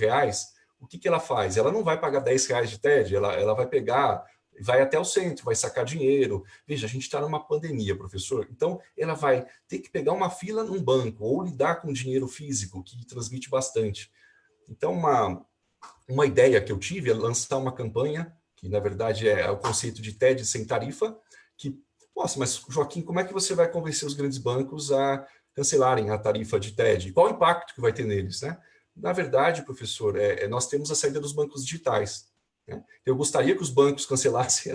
o que ela faz? Ela não vai pagar R$ 10 de TED, ela vai pegar, vai até o centro, vai sacar dinheiro. Veja, a gente está numa pandemia, professor. Então, ela vai ter que pegar uma fila num banco ou lidar com dinheiro físico, que transmite bastante. Então, uma ideia que eu tive é lançar uma campanha, que na verdade é o conceito de TED sem tarifa, que, nossa, mas Joaquim, como é que você vai convencer os grandes bancos a cancelarem a tarifa de TED? Qual o impacto que vai ter neles, né? Na verdade, professor, nós temos a saída dos bancos digitais, né? Eu gostaria que os bancos cancelassem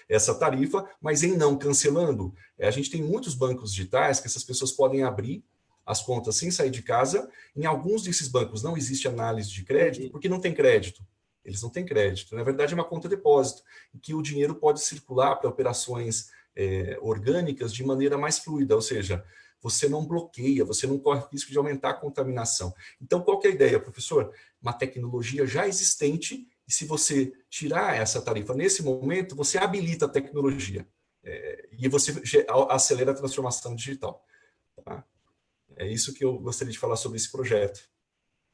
essa tarifa, mas em não cancelando, a gente tem muitos bancos digitais que essas pessoas podem abrir as contas sem sair de casa. Em alguns desses bancos não existe análise de crédito, porque não tem crédito. Eles não têm crédito. Na verdade, é uma conta depósito, em que o dinheiro pode circular para operações orgânicas de maneira mais fluida, ou seja, você não bloqueia, você não corre o risco de aumentar a contaminação. Então, qual que é a ideia, professor? Uma tecnologia já existente, e se você tirar essa tarifa nesse momento, você habilita a tecnologia, e você acelera a transformação digital. Tá? É isso que eu gostaria de falar sobre esse projeto.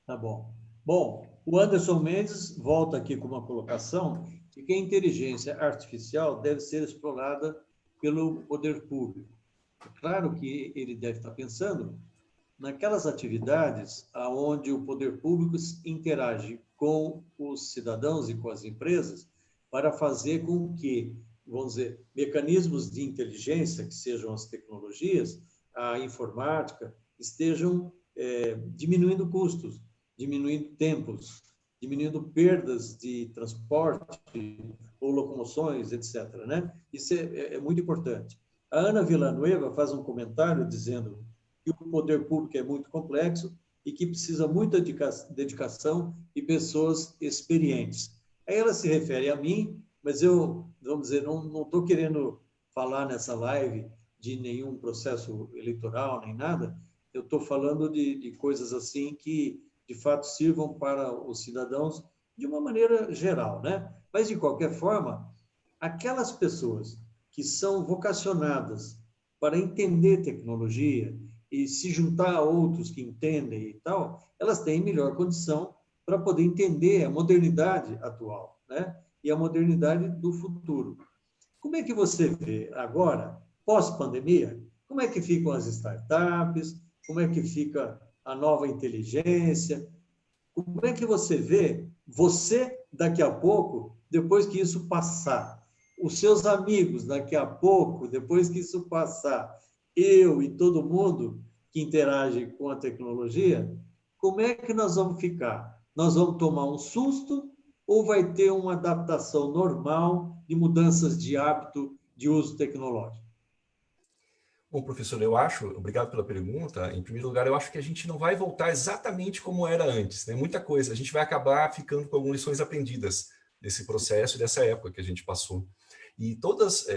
Tá bom. Bom, o Anderson Mendes volta aqui com uma colocação de que a inteligência artificial deve ser explorada pelo poder público. É claro que ele deve estar pensando naquelas atividades onde o poder público interage com os cidadãos e com as empresas para fazer com que, vamos dizer, mecanismos de inteligência, que sejam as tecnologias, a informática, estejam diminuindo custos, diminuindo tempos, diminuindo perdas de transporte ou locomoções, etc. Né? Isso é muito importante. A Ana Villanueva faz um comentário dizendo que o poder público é muito complexo e que precisa muita dedicação e pessoas experientes. Aí ela se refere a mim, mas eu, vamos dizer, não estou querendo falar nessa live de nenhum processo eleitoral, nem nada. Eu estou falando de coisas assim que, de fato, sirvam para os cidadãos de uma maneira geral, né? Mas, de qualquer forma, aquelas pessoas que são vocacionadas para entender tecnologia e se juntar a outros que entendem e tal, elas têm melhor condição para poder entender a modernidade atual, né? E a modernidade do futuro. Como é que você vê agora, pós-pandemia, como é que ficam as startups, como é que fica a nova inteligência, como é que você vê você daqui a pouco, depois que isso passar? Os seus amigos daqui a pouco, depois que isso passar, eu e todo mundo que interage com a tecnologia, como é que nós vamos ficar? Nós vamos tomar um susto ou vai ter uma adaptação normal de mudanças de hábito de uso tecnológico? Bom, professor, eu acho, obrigado pela pergunta. Em primeiro lugar, eu acho que a gente não vai voltar exatamente como era antes, né? Muita coisa, a gente vai acabar ficando com algumas lições aprendidas desse processo e dessa época que a gente passou. E todas,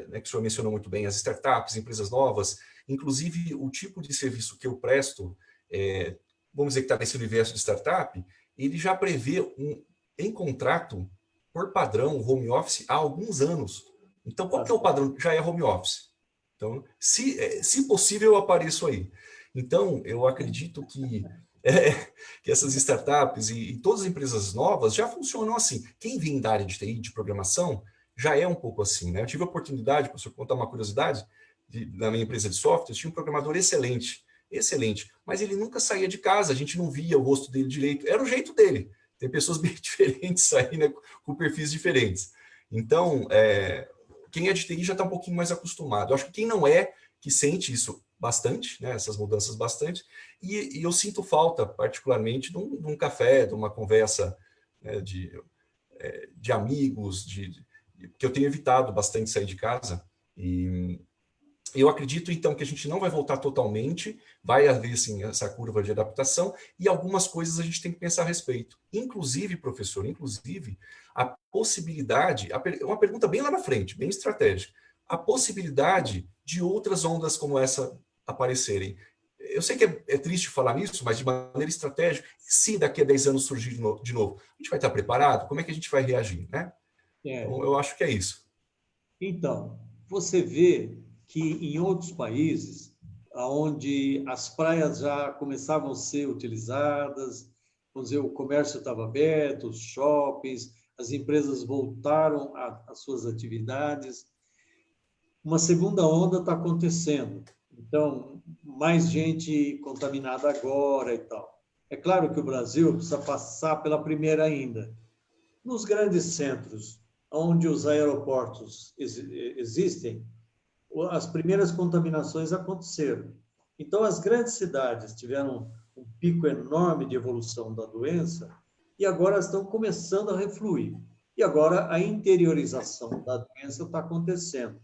né, que o senhor mencionou muito bem, as startups, empresas novas, inclusive o tipo de serviço que eu presto, vamos dizer que está nesse universo de startup, ele já prevê em contrato, por padrão, home office há alguns anos. Então, qual que é o padrão? Já é home office. Então, se possível, eu apareço aí. Então, eu acredito que essas startups e todas as empresas novas já funcionam assim. Quem vem da área de TI, de programação, já é um pouco assim, né? Eu tive a oportunidade, para contar uma curiosidade, na minha empresa de software, tinha um programador excelente, excelente, mas ele nunca saía de casa, a gente não via o rosto dele direito, era o jeito dele. Tem pessoas bem diferentes aí, né, com perfis diferentes. Então, quem é de TI já está um pouquinho mais acostumado. Eu acho que quem não é, que sente isso bastante, né, essas mudanças bastante, e eu sinto falta, particularmente, de um café, de uma conversa, né, de amigos, que eu tenho evitado bastante sair de casa. E eu acredito, então, que a gente não vai voltar totalmente, vai haver, assim, essa curva de adaptação, e algumas coisas a gente tem que pensar a respeito. Inclusive, professor, a possibilidade, uma pergunta bem lá na frente, bem estratégica, a possibilidade de outras ondas como essa aparecerem. Eu sei que é triste falar nisso, mas de maneira estratégica, se daqui a 10 anos surgir de novo, a gente vai estar preparado? Como é que a gente vai reagir, né? Então, eu acho que é isso. Então, você vê que em outros países, onde as praias já começavam a ser utilizadas, vamos dizer, o comércio estava aberto, os shoppings, as empresas voltaram às suas atividades, uma segunda onda está acontecendo. Então, mais gente contaminada agora e tal. É claro que o Brasil precisa passar pela primeira ainda. Nos grandes centros, onde os aeroportos existem, as primeiras contaminações aconteceram. Então, as grandes cidades tiveram um pico enorme de evolução da doença e agora estão começando a refluir. E agora a interiorização da doença está acontecendo.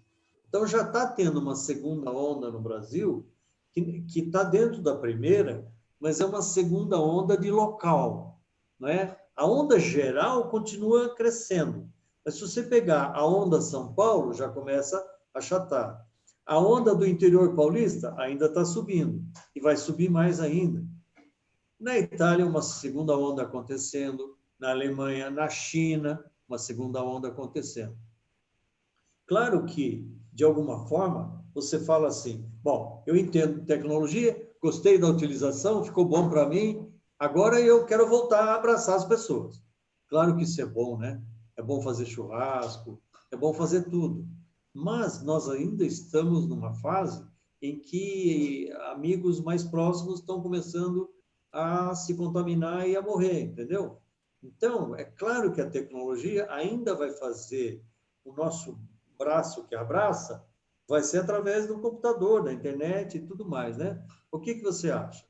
Então, já está tendo uma segunda onda no Brasil, que está dentro da primeira, mas é uma segunda onda de local, não é? A onda geral continua crescendo, mas se você pegar a onda São Paulo, já começa a achatar. A onda do interior paulista ainda está subindo, e vai subir mais ainda. Na Itália, uma segunda onda acontecendo, na Alemanha, na China, uma segunda onda acontecendo. Claro que, de alguma forma, você fala assim, bom, eu entendo tecnologia, gostei da utilização, ficou bom para mim, agora eu quero voltar a abraçar as pessoas. Claro que isso é bom, né? É bom fazer churrasco, é bom fazer tudo. Mas nós ainda estamos numa fase em que amigos mais próximos estão começando a se contaminar e a morrer, entendeu? Então, é claro que a tecnologia ainda vai fazer o nosso braço que abraça, vai ser através do computador, da internet e tudo mais, né? O que você acha?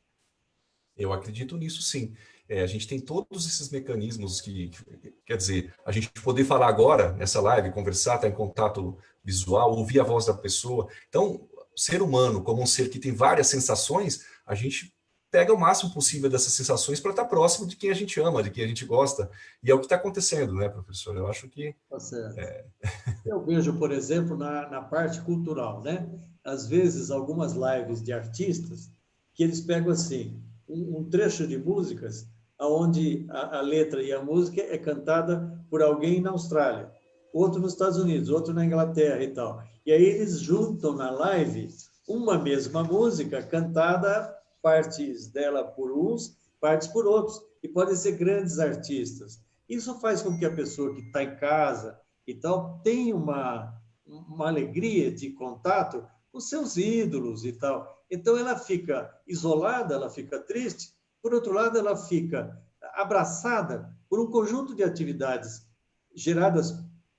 Eu acredito nisso, sim. A gente tem todos esses mecanismos quer dizer, a gente poder falar agora nessa live, conversar, estar em contato visual, ouvir a voz da pessoa. Então, o ser humano, como um ser que tem várias sensações, a gente pega o máximo possível dessas sensações para estar próximo de quem a gente ama, de quem a gente gosta. E é o que está acontecendo, né, professor? Eu acho que Tá certo. Eu vejo, por exemplo, na parte cultural, né? Às vezes, algumas lives de artistas que eles pegam assim, um trecho de músicas onde a letra e a música é cantada por alguém na Austrália, outro nos Estados Unidos, outro na Inglaterra e tal. E aí eles juntam na live uma mesma música cantada, partes dela por uns, partes por outros. E podem ser grandes artistas. Isso faz com que a pessoa que está em casa e tal tenha uma alegria de contato com seus ídolos e tal. Então, ela fica isolada, ela fica triste, por outro lado, ela fica abraçada por um conjunto de atividades geradas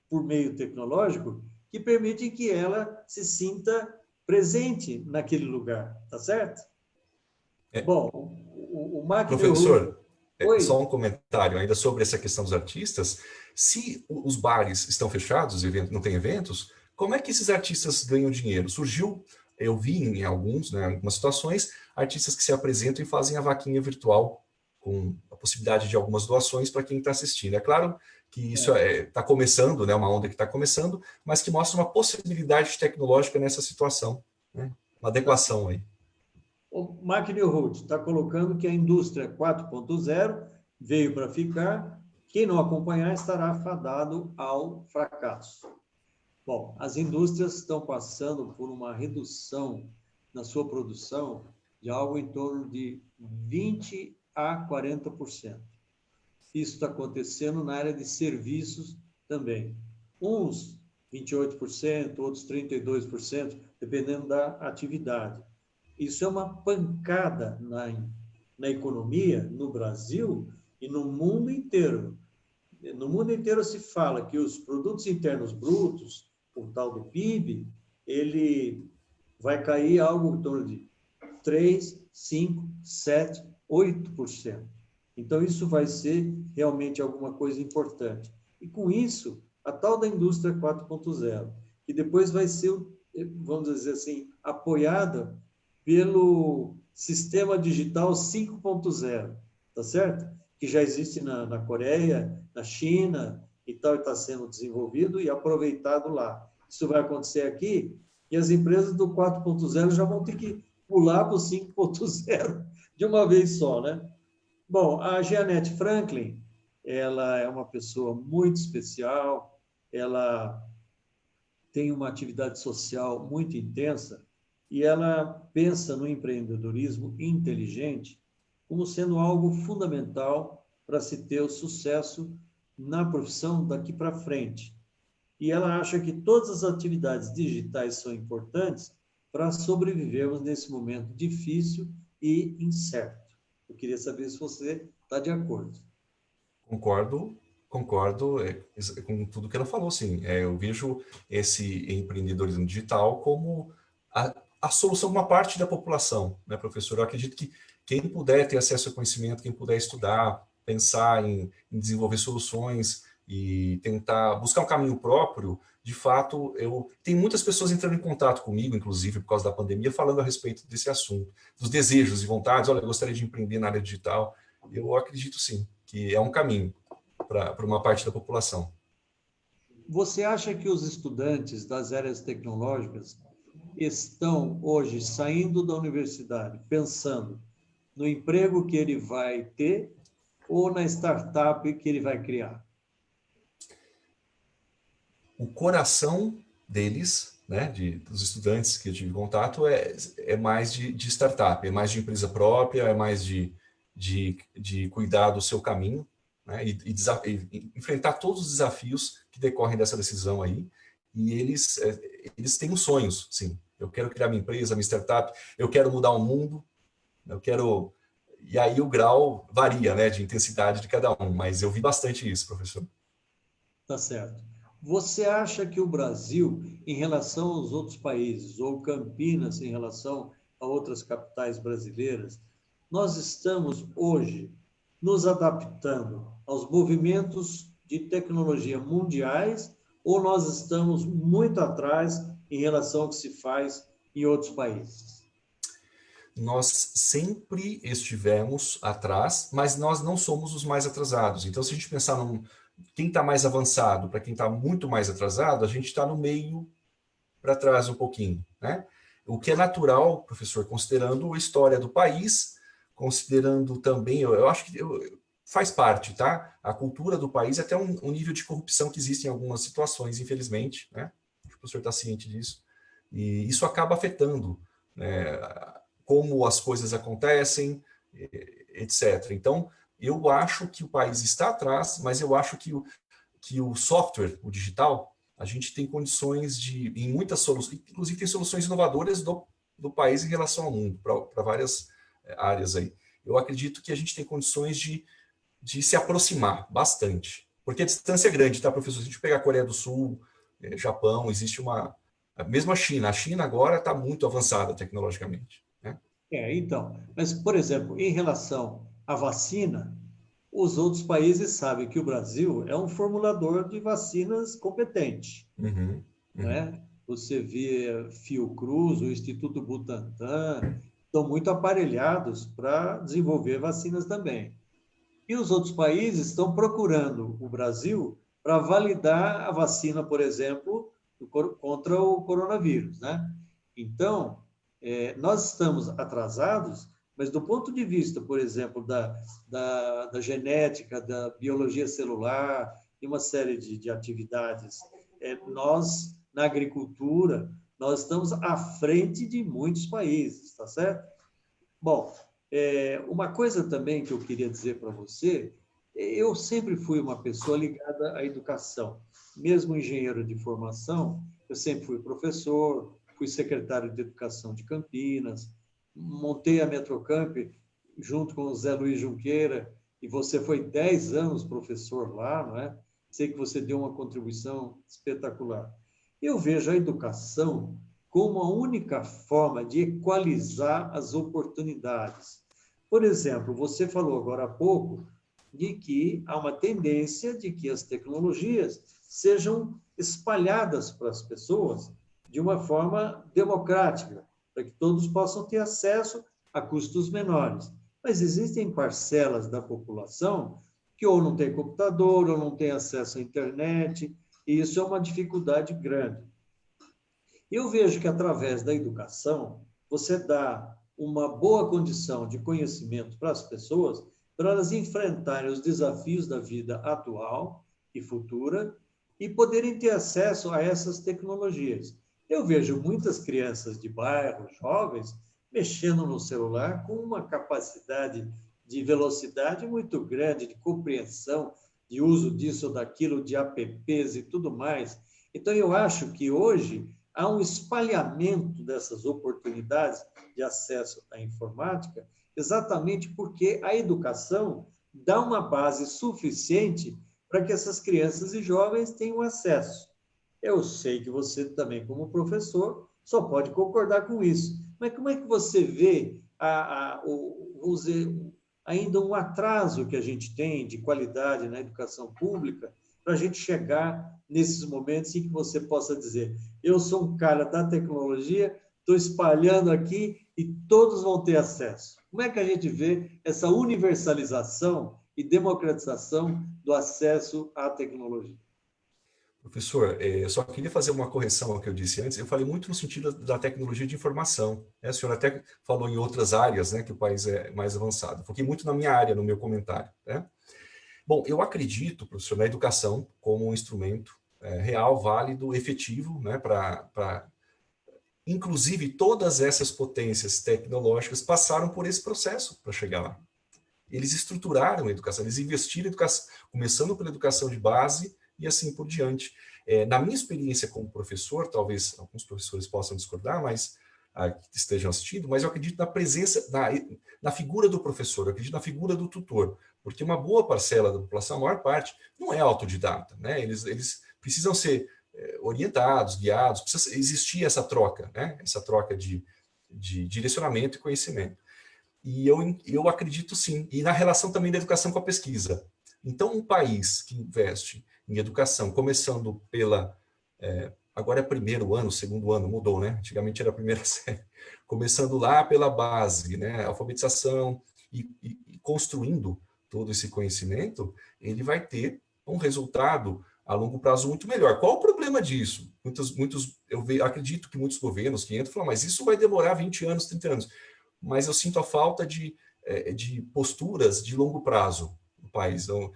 por meio tecnológico que permitem que ela se sinta presente naquele lugar, tá certo? é, Bom, o Magno Ruth, professor, só oi, um comentário ainda sobre essa questão dos artistas. Se os bares estão fechados, não tem eventos, como é que esses artistas ganham dinheiro? Surgiu, eu vi em alguns, né, algumas situações, artistas que se apresentam e fazem a vaquinha virtual, com a possibilidade de algumas doações para quem está assistindo. É claro que isso está começando, né, uma onda que está começando, mas que mostra uma possibilidade tecnológica nessa situação, né? Uma tá. adequação aí. O McNeil está colocando que a indústria 4.0 veio para ficar, quem não acompanhar estará fadado ao fracasso. Bom, as indústrias estão passando por uma redução na sua produção de algo em torno de 20 a 40%. Isso está acontecendo na área de serviços também. Uns 28%, outros 32%, dependendo da atividade. Isso é uma pancada na economia, no Brasil e no mundo inteiro. No mundo inteiro se fala que os produtos internos brutos, o tal do PIB, ele vai cair algo em torno de 3, 5, 7, 8%. Então, isso vai ser realmente alguma coisa importante. E com isso, a tal da indústria 4.0, que depois vai ser, vamos dizer assim, apoiada pelo sistema digital 5.0, tá certo? Que já existe na Coreia, na China e tal, e está sendo desenvolvido e aproveitado lá. Isso vai acontecer aqui e as empresas do 4.0 já vão ter que pular para o 5.0 de uma vez só, né? Bom, a Jeanette Franklin, ela é uma pessoa muito especial, ela tem uma atividade social muito intensa e ela pensa no empreendedorismo inteligente como sendo algo fundamental para se ter o sucesso na profissão daqui para frente. E ela acha que todas as atividades digitais são importantes para sobrevivermos nesse momento difícil e incerto. Eu queria saber se você está de acordo. Concordo, concordo com tudo que ela falou, sim. Eu vejo esse empreendedorismo digital como a solução de uma parte da população, né, professor? Eu acredito que quem puder ter acesso ao conhecimento, quem puder estudar, pensar em desenvolver soluções e tentar buscar um caminho próprio, de fato, tem muitas pessoas entrando em contato comigo, inclusive por causa da pandemia, falando a respeito desse assunto, dos desejos e vontades. Olha, eu gostaria de empreender na área digital. Eu acredito sim que é um caminho para uma parte da população. Você acha que os estudantes das áreas tecnológicas estão hoje saindo da universidade pensando no emprego que ele vai ter ou na startup que ele vai criar? O coração deles né, dos estudantes que eu tive contato, é mais de startup, é mais de empresa própria, é mais de cuidar do seu caminho, né, e enfrentar todos os desafios que decorrem dessa decisão aí. E eles têm os sonhos, sim. Eu quero criar minha empresa, minha startup, eu quero mudar o mundo, eu quero... E aí o grau varia, né, de intensidade de cada um, mas eu vi bastante isso, professor. Tá certo. Você acha que o Brasil, em relação aos outros países, ou Campinas em relação a outras capitais brasileiras, nós estamos hoje nos adaptando aos movimentos de tecnologia mundiais ou nós estamos muito atrás em relação ao que se faz em outros países? Nós sempre estivemos atrás, mas nós não somos os mais atrasados. Então, se a gente pensar quem está mais avançado para quem está muito mais atrasado, a gente está no meio para trás um pouquinho, né? O que é natural, professor, considerando a história do país, considerando também, eu acho que faz parte, tá? A cultura do país, até um nível de corrupção que existe em algumas situações, infelizmente, né? O professor está ciente disso. E isso acaba afetando, né, como as coisas acontecem, etc. Então, eu acho que o país está atrás, mas eu acho que o software, o digital, a gente tem condições em muitas soluções, inclusive tem soluções inovadoras do país em relação ao mundo, para várias áreas aí. Eu acredito que a gente tem condições de se aproximar bastante, porque a distância é grande, tá, professor? Se a gente pegar a Coreia do Sul, Japão, existe mesmo a China agora está muito avançada tecnologicamente, né? Então, mas, por exemplo, em relação à vacina, os outros países sabem que o Brasil é um formulador de vacinas competente, Uhum, uhum. né? Você vê Fiocruz, o Instituto Butantan, estão muito aparelhados para desenvolver vacinas também. E os outros países estão procurando o Brasil para validar a vacina, por exemplo, contra o coronavírus, né? Então, nós estamos atrasados, mas do ponto de vista, por exemplo, da genética, da biologia celular e uma série de atividades, nós, na agricultura, nós estamos à frente de muitos países, tá certo? Bom, uma coisa também que eu queria dizer para você, eu sempre fui uma pessoa ligada à educação. Mesmo engenheiro de formação, eu sempre fui professor, fui secretário de Educação de Campinas, montei a Metrocamp junto com o Zé Luiz Junqueira, e você foi 10 anos professor lá, não é? Sei que você deu uma contribuição espetacular. Eu vejo a educação como a única forma de equalizar as oportunidades. Por exemplo, você falou agora há pouco de que há uma tendência de que as tecnologias sejam espalhadas para as pessoas de uma forma democrática, para que todos possam ter acesso a custos menores. Mas existem parcelas da população que ou não tem computador, ou não tem acesso à internet, e isso é uma dificuldade grande. Eu vejo que, através da educação, você dá uma boa condição de conhecimento para as pessoas, para elas enfrentarem os desafios da vida atual e futura e poderem ter acesso a essas tecnologias. Eu vejo muitas crianças de bairro, jovens, mexendo no celular com uma capacidade de velocidade muito grande, de compreensão, de uso disso ou daquilo, de apps e tudo mais. Então, eu acho que hoje há um espalhamento dessas oportunidades de acesso à informática, exatamente porque a educação dá uma base suficiente para que essas crianças e jovens tenham acesso. Eu sei que você também, como professor, só pode concordar com isso. Mas como é que você vê ainda um atraso que a gente tem de qualidade na educação pública para a gente chegar nesses momentos em que você possa dizer: eu sou um cara da tecnologia, estou espalhando aqui e todos vão ter acesso. Como é que a gente vê essa universalização e democratização do acesso à tecnologia? Professor, eu só queria fazer uma correção ao que eu disse antes. Eu falei muito no sentido da tecnologia de informação, né? O senhor até falou em outras áreas, né, que o país é mais avançado. Foquei muito na minha área, no meu comentário, né? Bom, eu acredito, professor, na educação como um instrumento real, válido, efetivo, né, para Inclusive, todas essas potências tecnológicas passaram por esse processo para chegar lá. Eles estruturaram a educação, eles investiram em educação, começando pela educação de base e assim por diante. Na minha experiência como professor, talvez alguns professores possam discordar, mas que estejam assistindo, mas eu acredito na presença, na figura do professor, eu acredito na figura do tutor, porque uma boa parcela da população, a maior parte, não é autodidata, né? Eles precisam ser orientados, guiados, precisa existir essa troca, né? Essa troca de direcionamento e conhecimento. E eu acredito sim, e na relação também da educação com a pesquisa. Então, um país que investe em educação, começando pela... agora é primeiro ano, segundo ano, mudou, né? Antigamente era a primeira série. Começando lá pela base, né? Alfabetização e construindo todo esse conhecimento, ele vai ter um resultado a longo prazo muito melhor. Qual o problema disso? Acredito que muitos governos que entram falam, mas isso vai demorar 20 anos, 30 anos. Mas eu sinto a falta de posturas de longo prazo no país. Então,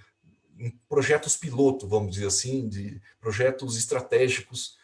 em projetos piloto, vamos dizer assim, de projetos estratégicos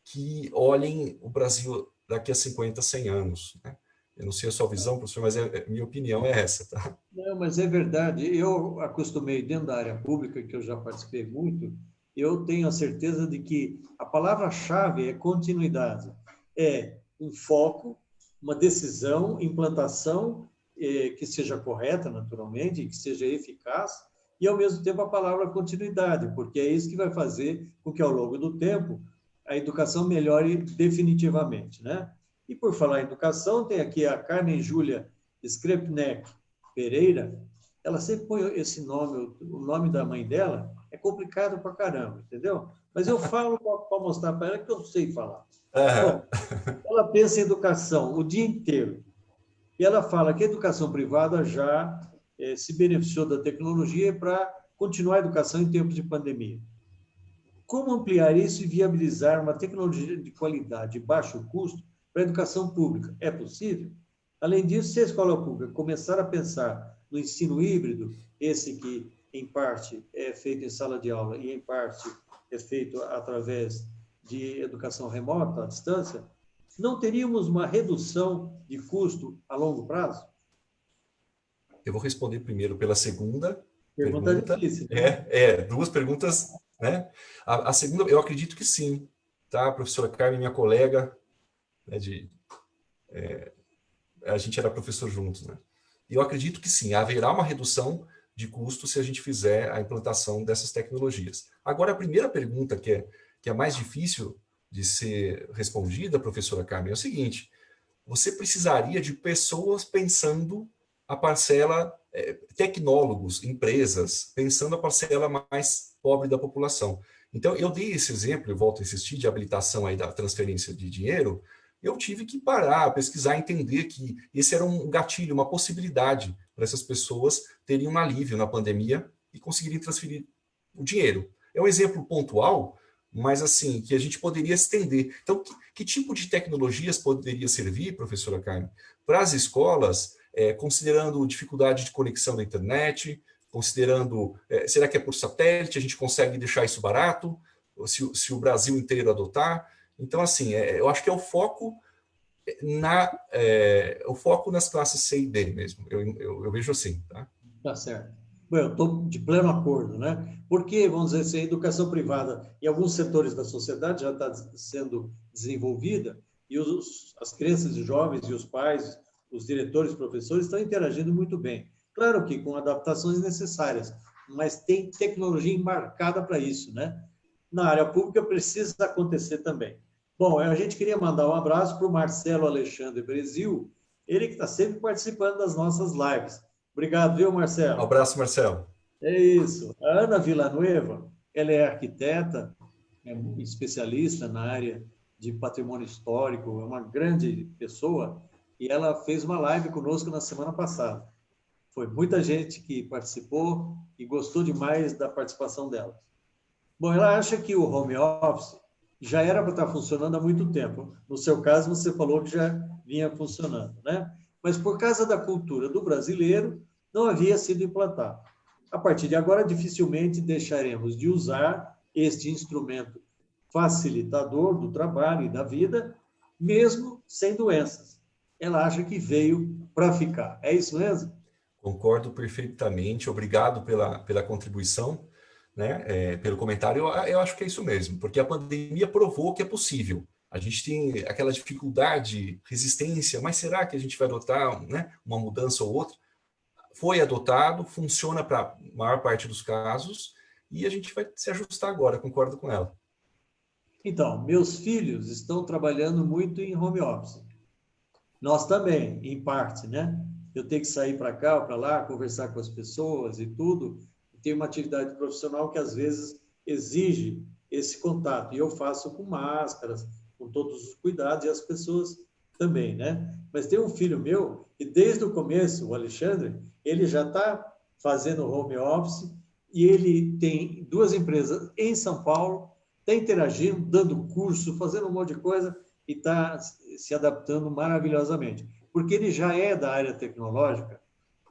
que olhem o Brasil daqui a 50, 100 anos. Né? Eu não sei a sua visão, professor, mas minha opinião é essa. Tá? Não, mas é verdade. Eu acostumei, dentro da área pública, que eu já participei muito, eu tenho a certeza de que a palavra-chave é continuidade. É um foco, uma decisão, implantação que seja correta, naturalmente, que seja eficaz, e, ao mesmo tempo, a palavra continuidade, porque é isso que vai fazer com que, ao longo do tempo, a educação melhore definitivamente, né? E, por falar em educação, tem aqui a Carmen Júlia Skrepnek Pereira. Ela sempre põe esse nome, o nome da mãe dela é complicado pra caramba, entendeu? Mas eu falo para mostrar para ela que eu sei falar. Bom, ela pensa em educação o dia inteiro. E ela fala que a educação privada já se beneficiou da tecnologia para continuar a educação em tempos de pandemia. Como ampliar isso e viabilizar uma tecnologia de qualidade e baixo custo para a educação pública? É possível? Além disso, se a escola pública começar a pensar no ensino híbrido, esse que, em parte, é feito em sala de aula e, em parte, é feito através de educação remota, à distância, não teríamos uma redução de custo a longo prazo? Eu vou responder primeiro pela segunda Pergunta pergunta. difícil. Né? Duas perguntas, né? A segunda, eu acredito que sim, tá? A professora Carmen, minha colega, né, a gente era professor juntos, né? E eu acredito que sim, haverá uma redução de custo se a gente fizer a implantação dessas tecnologias. Agora, a primeira pergunta, que é mais difícil de ser respondida, professora Carmen, é o seguinte: você precisaria de pessoas pensando a parcela, tecnólogos, empresas, pensando a parcela mais pobre da população. Então, eu dei esse exemplo, eu volto a insistir, de habilitação aí da transferência de dinheiro. Eu tive que parar, pesquisar, entender que esse era um gatilho, uma possibilidade para essas pessoas terem um alívio na pandemia e conseguirem transferir o dinheiro. É um exemplo pontual, mas assim, que a gente poderia estender. Então, que tipo de tecnologias poderia servir, professora Carmen, para as escolas, considerando dificuldade de conexão da internet, considerando, será que é por satélite, a gente consegue deixar isso barato, se o Brasil inteiro adotar? Então, assim, eu acho que é o foco nas classes C e D mesmo. Eu vejo assim, tá? Tá certo. Bom, eu estou de pleno acordo, né? Porque, vamos dizer assim, a educação privada em alguns setores da sociedade já está sendo desenvolvida e as crianças e jovens e os pais, os diretores, professores estão interagindo muito bem. Claro que com adaptações necessárias, mas tem tecnologia embarcada para isso, né? Na área pública precisa acontecer também. Bom, a gente queria mandar um abraço para o Marcelo Alexandre Brasil, ele que está sempre participando das nossas lives. Obrigado, viu, Marcelo? Um abraço, Marcelo. É isso. A Ana Villanueva, ela é arquiteta, é especialista na área de patrimônio histórico, é uma grande pessoa, e ela fez uma live conosco na semana passada. Foi muita gente que participou e gostou demais da participação dela. Bom, ela acha que o home office já era para estar funcionando há muito tempo. No seu caso, você falou que já vinha funcionando, né? Mas por causa da cultura do brasileiro, não havia sido implantado. A partir de agora, dificilmente deixaremos de usar este instrumento facilitador do trabalho e da vida, mesmo sem doenças. Ela acha que veio para ficar. É isso mesmo? Concordo perfeitamente. Obrigado pela contribuição, né? Pelo comentário. Eu acho que é isso mesmo, porque a pandemia provou que é possível. A gente tem aquela dificuldade, resistência, mas será que a gente vai adotar, né, uma mudança ou outra? Foi adotado, funciona para a maior parte dos casos, e a gente vai se ajustar agora, concordo com ela. Então, meus filhos estão trabalhando muito em home office. Nós também, em parte, né? Eu tenho que sair para cá ou para lá, conversar com as pessoas e tudo. Tem uma atividade profissional que às vezes exige esse contato. E eu faço com máscaras, com todos os cuidados, e as pessoas também, né? Mas tem um filho meu que desde o começo, o Alexandre, ele já está fazendo home office e ele tem 2 empresas em São Paulo, está interagindo, dando curso, fazendo um monte de coisa e está se adaptando maravilhosamente. Porque ele já é da área tecnológica,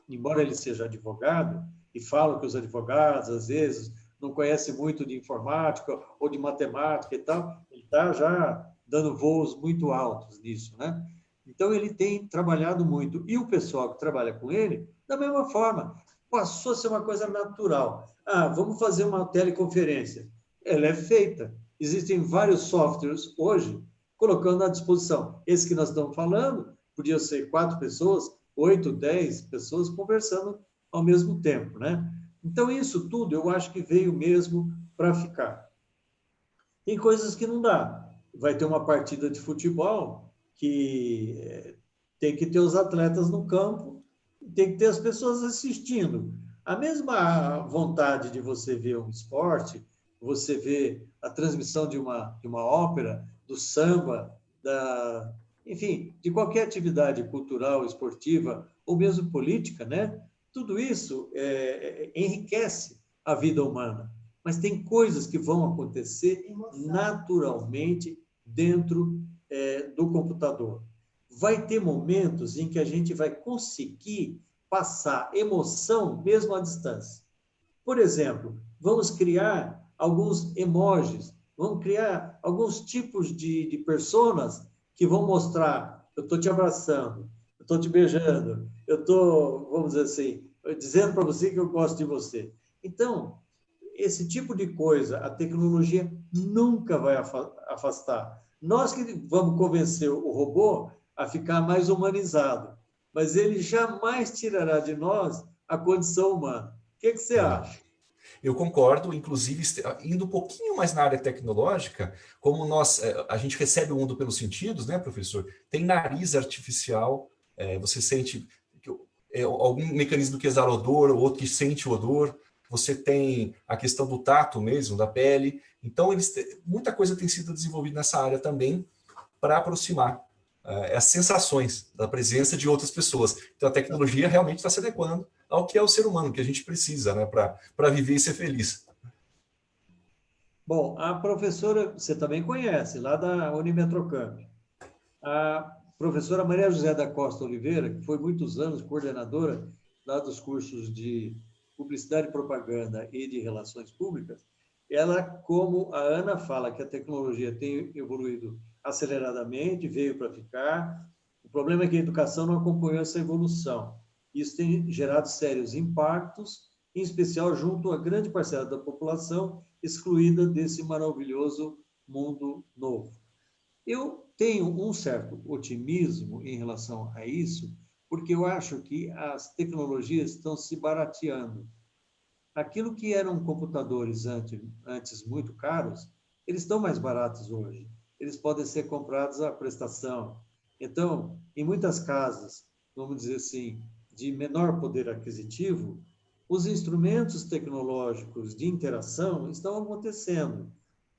embora ele seja advogado, e falo que os advogados, às vezes, não conhecem muito de informática ou de matemática e tal, ele está já dando voos muito altos nisso, né? Então, ele tem trabalhado muito. E o pessoal que trabalha com ele, da mesma forma, passou a ser uma coisa natural. Ah, vamos fazer uma teleconferência. Ela é feita. Existem vários softwares hoje colocando à disposição. Esse que nós estamos falando, podia ser 4 pessoas, 8, 10 pessoas conversando ao mesmo tempo, né? Então, isso tudo eu acho que veio mesmo para ficar. Tem coisas que não dá. Vai ter uma partida de futebol que tem que ter os atletas no campo, tem que ter as pessoas assistindo. A mesma vontade de você ver um esporte, você vê a transmissão de uma ópera, do samba, enfim, de qualquer atividade cultural, esportiva ou mesmo política, né? Tudo isso enriquece a vida humana. Mas tem coisas que vão acontecer naturalmente dentro do computador. Vai ter momentos em que a gente vai conseguir passar emoção mesmo à distância. Por exemplo, vamos criar alguns emojis, vamos criar alguns tipos de personas que vão mostrar: eu estou te abraçando, eu estou te beijando, eu estou, vamos dizer assim, dizendo para você que eu gosto de você. Então, esse tipo de coisa, a tecnologia nunca vai afastar. Nós que vamos convencer o robô a ficar mais humanizado, mas ele jamais tirará de nós a condição humana. O que você acha? Eu concordo, inclusive, indo um pouquinho mais na área tecnológica, como a gente recebe o mundo pelos sentidos, né, professor? Tem nariz artificial, você sente algum mecanismo que exala odor, outro que sente o odor, você tem a questão do tato mesmo, da pele. Então, muita coisa tem sido desenvolvida nessa área também para aproximar as sensações da presença de outras pessoas. Então, a tecnologia realmente está se adequando ao que é o ser humano, que a gente precisa, né, para viver e ser feliz. Bom, a professora, você também conhece, lá da Unimetrocamp, a professora Maria José da Costa Oliveira, que foi muitos anos coordenadora lá dos cursos de Publicidade e Propaganda e de Relações Públicas, ela, como a Ana fala que a tecnologia tem evoluído aceleradamente, veio para ficar, o problema é que a educação não acompanhou essa evolução. Isso tem gerado sérios impactos, em especial junto a grande parcela da população excluída desse maravilhoso mundo novo. Eu tenho um certo otimismo em relação a isso, porque eu acho que as tecnologias estão se barateando. Aquilo que eram computadores antes muito caros, eles estão mais baratos hoje. Eles podem ser comprados à prestação. Então, em muitas casas, vamos dizer assim, de menor poder aquisitivo, os instrumentos tecnológicos de interação estão acontecendo.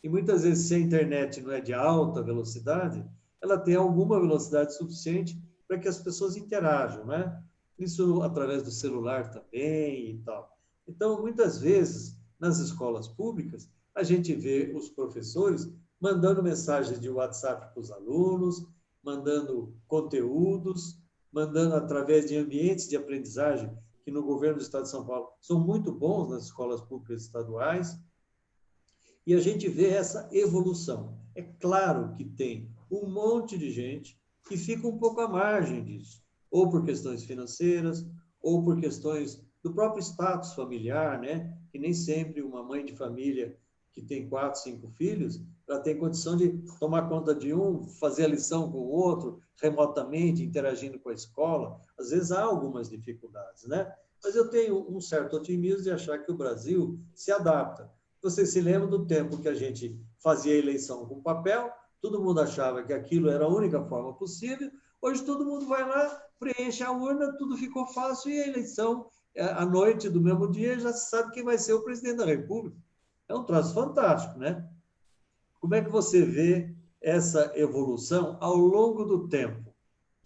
E muitas vezes, se a internet não é de alta velocidade, ela tem alguma velocidade suficiente para que as pessoas interajam, né? Isso através do celular também e tal. Então, muitas vezes, nas escolas públicas, a gente vê os professores mandando mensagens de WhatsApp para os alunos, mandando conteúdos, mandando através de ambientes de aprendizagem, que no governo do Estado de São Paulo são muito bons nas escolas públicas estaduais, e a gente vê essa evolução. É claro que tem um monte de gente que fica um pouco à margem disso, ou por questões financeiras, ou por questões do próprio status familiar, né? Que nem sempre uma mãe de família que tem 4, 5 filhos, ela tem condição de tomar conta de um, fazer a lição com o outro, remotamente, interagindo com a escola. Às vezes há algumas dificuldades, né? Mas eu tenho um certo otimismo de achar que o Brasil se adapta. Você se lembra do tempo que a gente fazia a eleição com papel, todo mundo achava que aquilo era a única forma possível, hoje todo mundo vai lá, preenche a urna, tudo ficou fácil e a eleição, à noite do mesmo dia, já se sabe quem vai ser o presidente da República. É um troço fantástico, né? Como é que você vê essa evolução ao longo do tempo?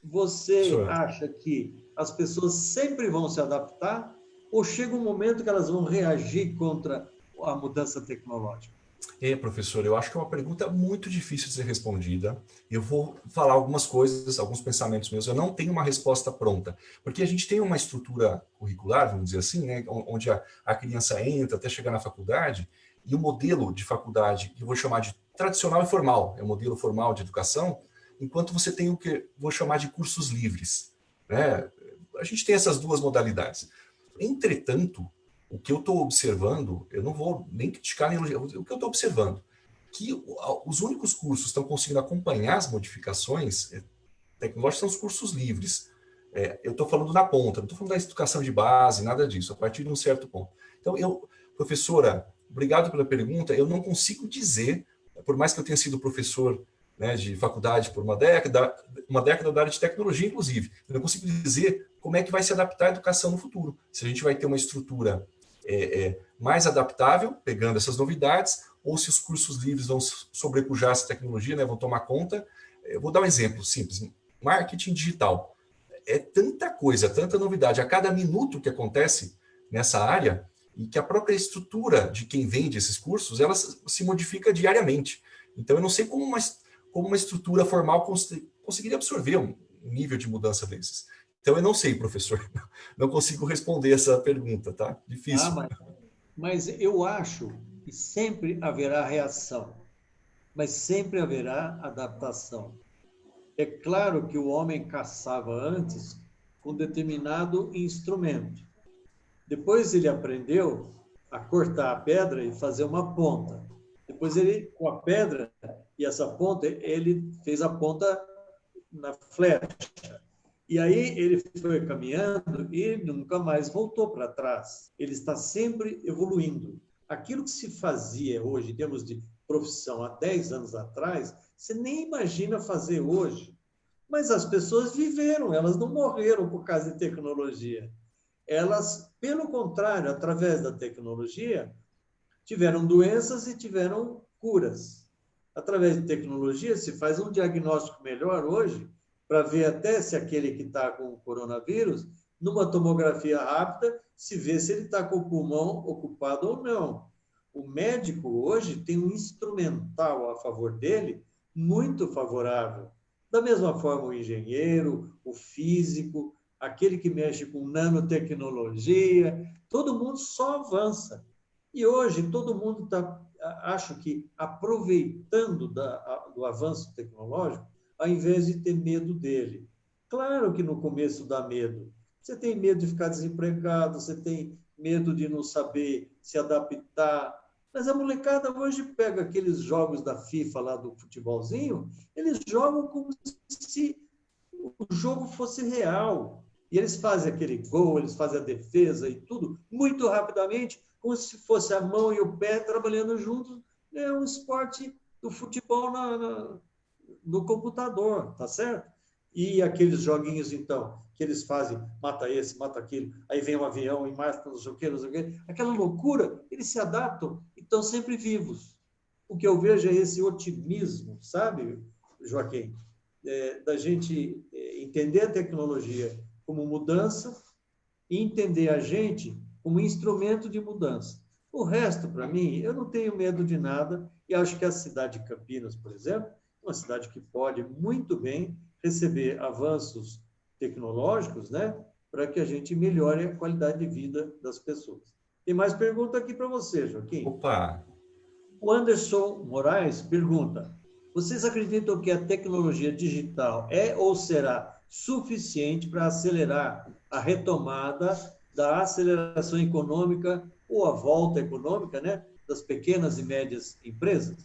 Você acha que as pessoas sempre vão se adaptar ou chega um momento que elas vão reagir contra a mudança tecnológica? Professor, eu acho que é uma pergunta muito difícil de ser respondida. Eu vou falar algumas coisas, alguns pensamentos meus. Eu não tenho uma resposta pronta, porque a gente tem uma estrutura curricular, vamos dizer assim, né, onde a criança entra até chegar na faculdade, e o modelo de faculdade, que eu vou chamar de tradicional e formal, é o modelo formal de educação, enquanto você tem o que eu vou chamar de cursos livres, né? A gente tem essas duas modalidades. Entretanto, o que eu estou observando, eu não vou nem criticar nem elogiar, o que eu estou observando, que os únicos cursos que estão conseguindo acompanhar as modificações tecnológicas são os cursos livres. Eu estou falando na ponta, não estou falando da educação de base, nada disso, a partir de um certo ponto. Então, professora, obrigado pela pergunta, eu não consigo dizer, por mais que eu tenha sido professor, né, de faculdade por uma década da área de tecnologia, inclusive, eu não consigo dizer como é que vai se adaptar a educação no futuro. Se a gente vai ter uma estrutura mais adaptável, pegando essas novidades, ou se os cursos livres vão sobrepujar essa tecnologia, né, vão tomar conta. Eu vou dar um exemplo simples. Marketing digital. É tanta coisa, tanta novidade. A cada minuto que acontece nessa área, e que a própria estrutura de quem vende esses cursos, ela se modifica diariamente. Então, eu não sei como uma estrutura formal conseguiria absorver um nível de mudança desses. Então, eu não sei, professor. Não consigo responder essa pergunta, tá? Difícil. Mas eu acho que sempre haverá reação, mas sempre haverá adaptação. É claro que o homem caçava antes com determinado instrumento. Depois ele aprendeu a cortar a pedra e fazer uma ponta. Depois ele, com a pedra e essa ponta, ele fez a ponta na flecha. E aí ele foi caminhando e nunca mais voltou para trás. Ele está sempre evoluindo. Aquilo que se fazia hoje, em termos de profissão, há 10 anos atrás, você nem imagina fazer hoje. Mas as pessoas viveram, elas não morreram por causa de tecnologia. Elas, pelo contrário, através da tecnologia, tiveram doenças e tiveram curas. Através de tecnologia, se faz um diagnóstico melhor hoje, para ver até se aquele que está com o coronavírus, numa tomografia rápida, se vê se ele está com o pulmão ocupado ou não. O médico hoje tem um instrumental a favor dele muito favorável. Da mesma forma, o engenheiro, o físico, aquele que mexe com nanotecnologia, todo mundo só avança. E hoje todo mundo está, acho que, aproveitando do avanço tecnológico, ao invés de ter medo dele. Claro que no começo dá medo. Você tem medo de ficar desempregado, você tem medo de não saber se adaptar. Mas a molecada hoje pega aqueles jogos da FIFA lá do futebolzinho, eles jogam como se o jogo fosse real. E eles fazem aquele gol, eles fazem a defesa e tudo muito rapidamente, como se fosse a mão e o pé trabalhando juntos. É um esporte do futebol no computador, tá certo? E aqueles joguinhos, então, que eles fazem, mata esse, mata aquilo, aí vem um avião e mata não sei o quê, não sei o quê. Aquela loucura, eles se adaptam e estão sempre vivos. O que eu vejo é esse otimismo, sabe, Joaquim? Da gente entender a tecnologia como mudança e entender a gente como instrumento de mudança. O resto, para mim, eu não tenho medo de nada e acho que a cidade de Campinas, por exemplo, uma cidade que pode muito bem receber avanços tecnológicos, né, para que a gente melhore a qualidade de vida das pessoas. Tem mais pergunta aqui para você, Joaquim. Opa! O Anderson Moraes pergunta: Vocês acreditam que a tecnologia digital é ou será suficiente para acelerar a retomada da aceleração econômica ou a volta econômica, né, das pequenas e médias empresas?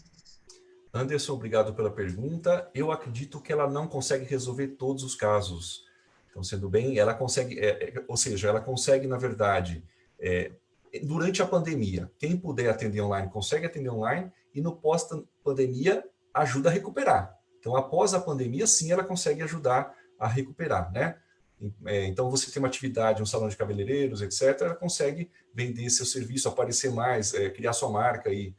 Anderson, obrigado pela pergunta. Eu acredito que ela não consegue resolver todos os casos. Então, sendo bem, ela consegue, ou seja, ela consegue, na verdade, durante a pandemia, quem puder atender online, consegue atender online, e no pós-pandemia, ajuda a recuperar. Então, após a pandemia, sim, ela consegue ajudar a recuperar, né? Então, você tem uma atividade, um salão de cabeleireiros, etc., ela consegue vender seu serviço, aparecer mais, criar sua marca e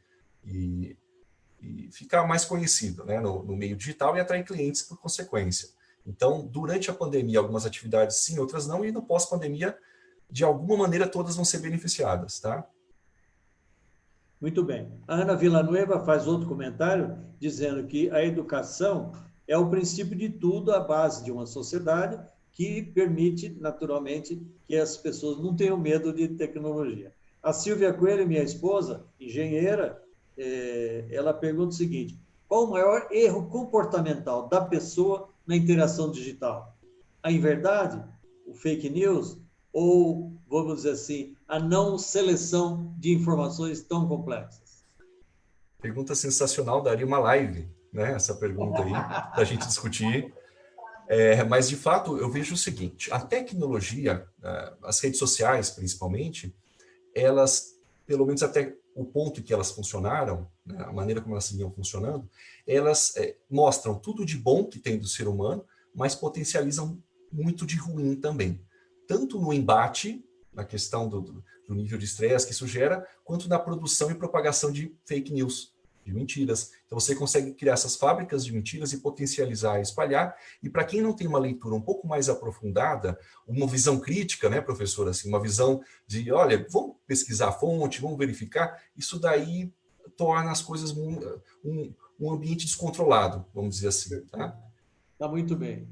ficar mais conhecido, né, no meio digital e atrair clientes por consequência. Então, durante a pandemia, algumas atividades sim, outras não, e no pós-pandemia, de alguma maneira, todas vão ser beneficiadas, tá? Muito bem. A Ana Villanueva faz outro comentário dizendo que a educação é o princípio de tudo, a base de uma sociedade que permite, naturalmente, que as pessoas não tenham medo de tecnologia. A Silvia Coelho, minha esposa, engenheira, ela pergunta o seguinte: qual o maior erro comportamental da pessoa na interação digital? A inverdade, o fake news, ou, vamos dizer assim, a não seleção de informações tão complexas? Pergunta sensacional, daria uma live, né? Essa pergunta aí, para a gente discutir. Mas, de fato, eu vejo o seguinte: a tecnologia, as redes sociais, principalmente, elas, pelo menos até o ponto em que elas funcionaram, né, a maneira como elas vinham funcionando, elas mostram tudo de bom que tem do ser humano, mas potencializam muito de ruim também. Tanto no embate, na questão do nível de estresse que isso gera, quanto na produção e propagação de fake news, de mentiras. Então você consegue criar essas fábricas de mentiras e potencializar e espalhar. E para quem não tem uma leitura um pouco mais aprofundada, uma visão crítica, né, professor, assim, uma visão de, olha, vamos pesquisar a fonte, vamos verificar, isso daí torna as coisas um ambiente descontrolado, vamos dizer assim. Tá? Tá muito bem.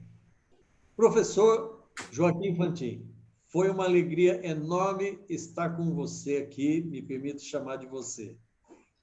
Professor Joaquim Fantin, foi uma alegria enorme estar com você aqui, me permito chamar de você.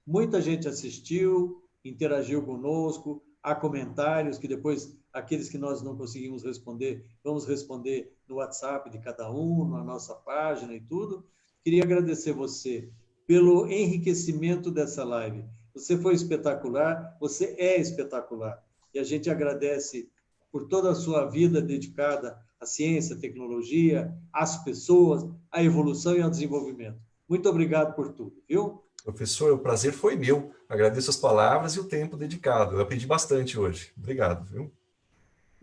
Muita gente assistiu, interagiu conosco, há comentários que depois, aqueles que nós não conseguimos responder, vamos responder no WhatsApp de cada um, na nossa página e tudo. Queria agradecer você pelo enriquecimento dessa live. Você foi espetacular, você é espetacular. E a gente agradece por toda a sua vida dedicada à ciência, à tecnologia, às pessoas, à evolução e ao desenvolvimento. Muito obrigado por tudo, viu? Professor, o prazer foi meu. Agradeço as palavras e o tempo dedicado. Eu aprendi bastante hoje. Obrigado, viu?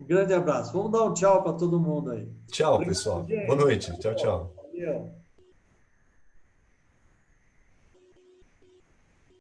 Um grande abraço. Vamos dar um tchau para todo mundo aí. Tchau, Obrigado, pessoal. gente. Boa noite. Tchau, tchau. Valeu.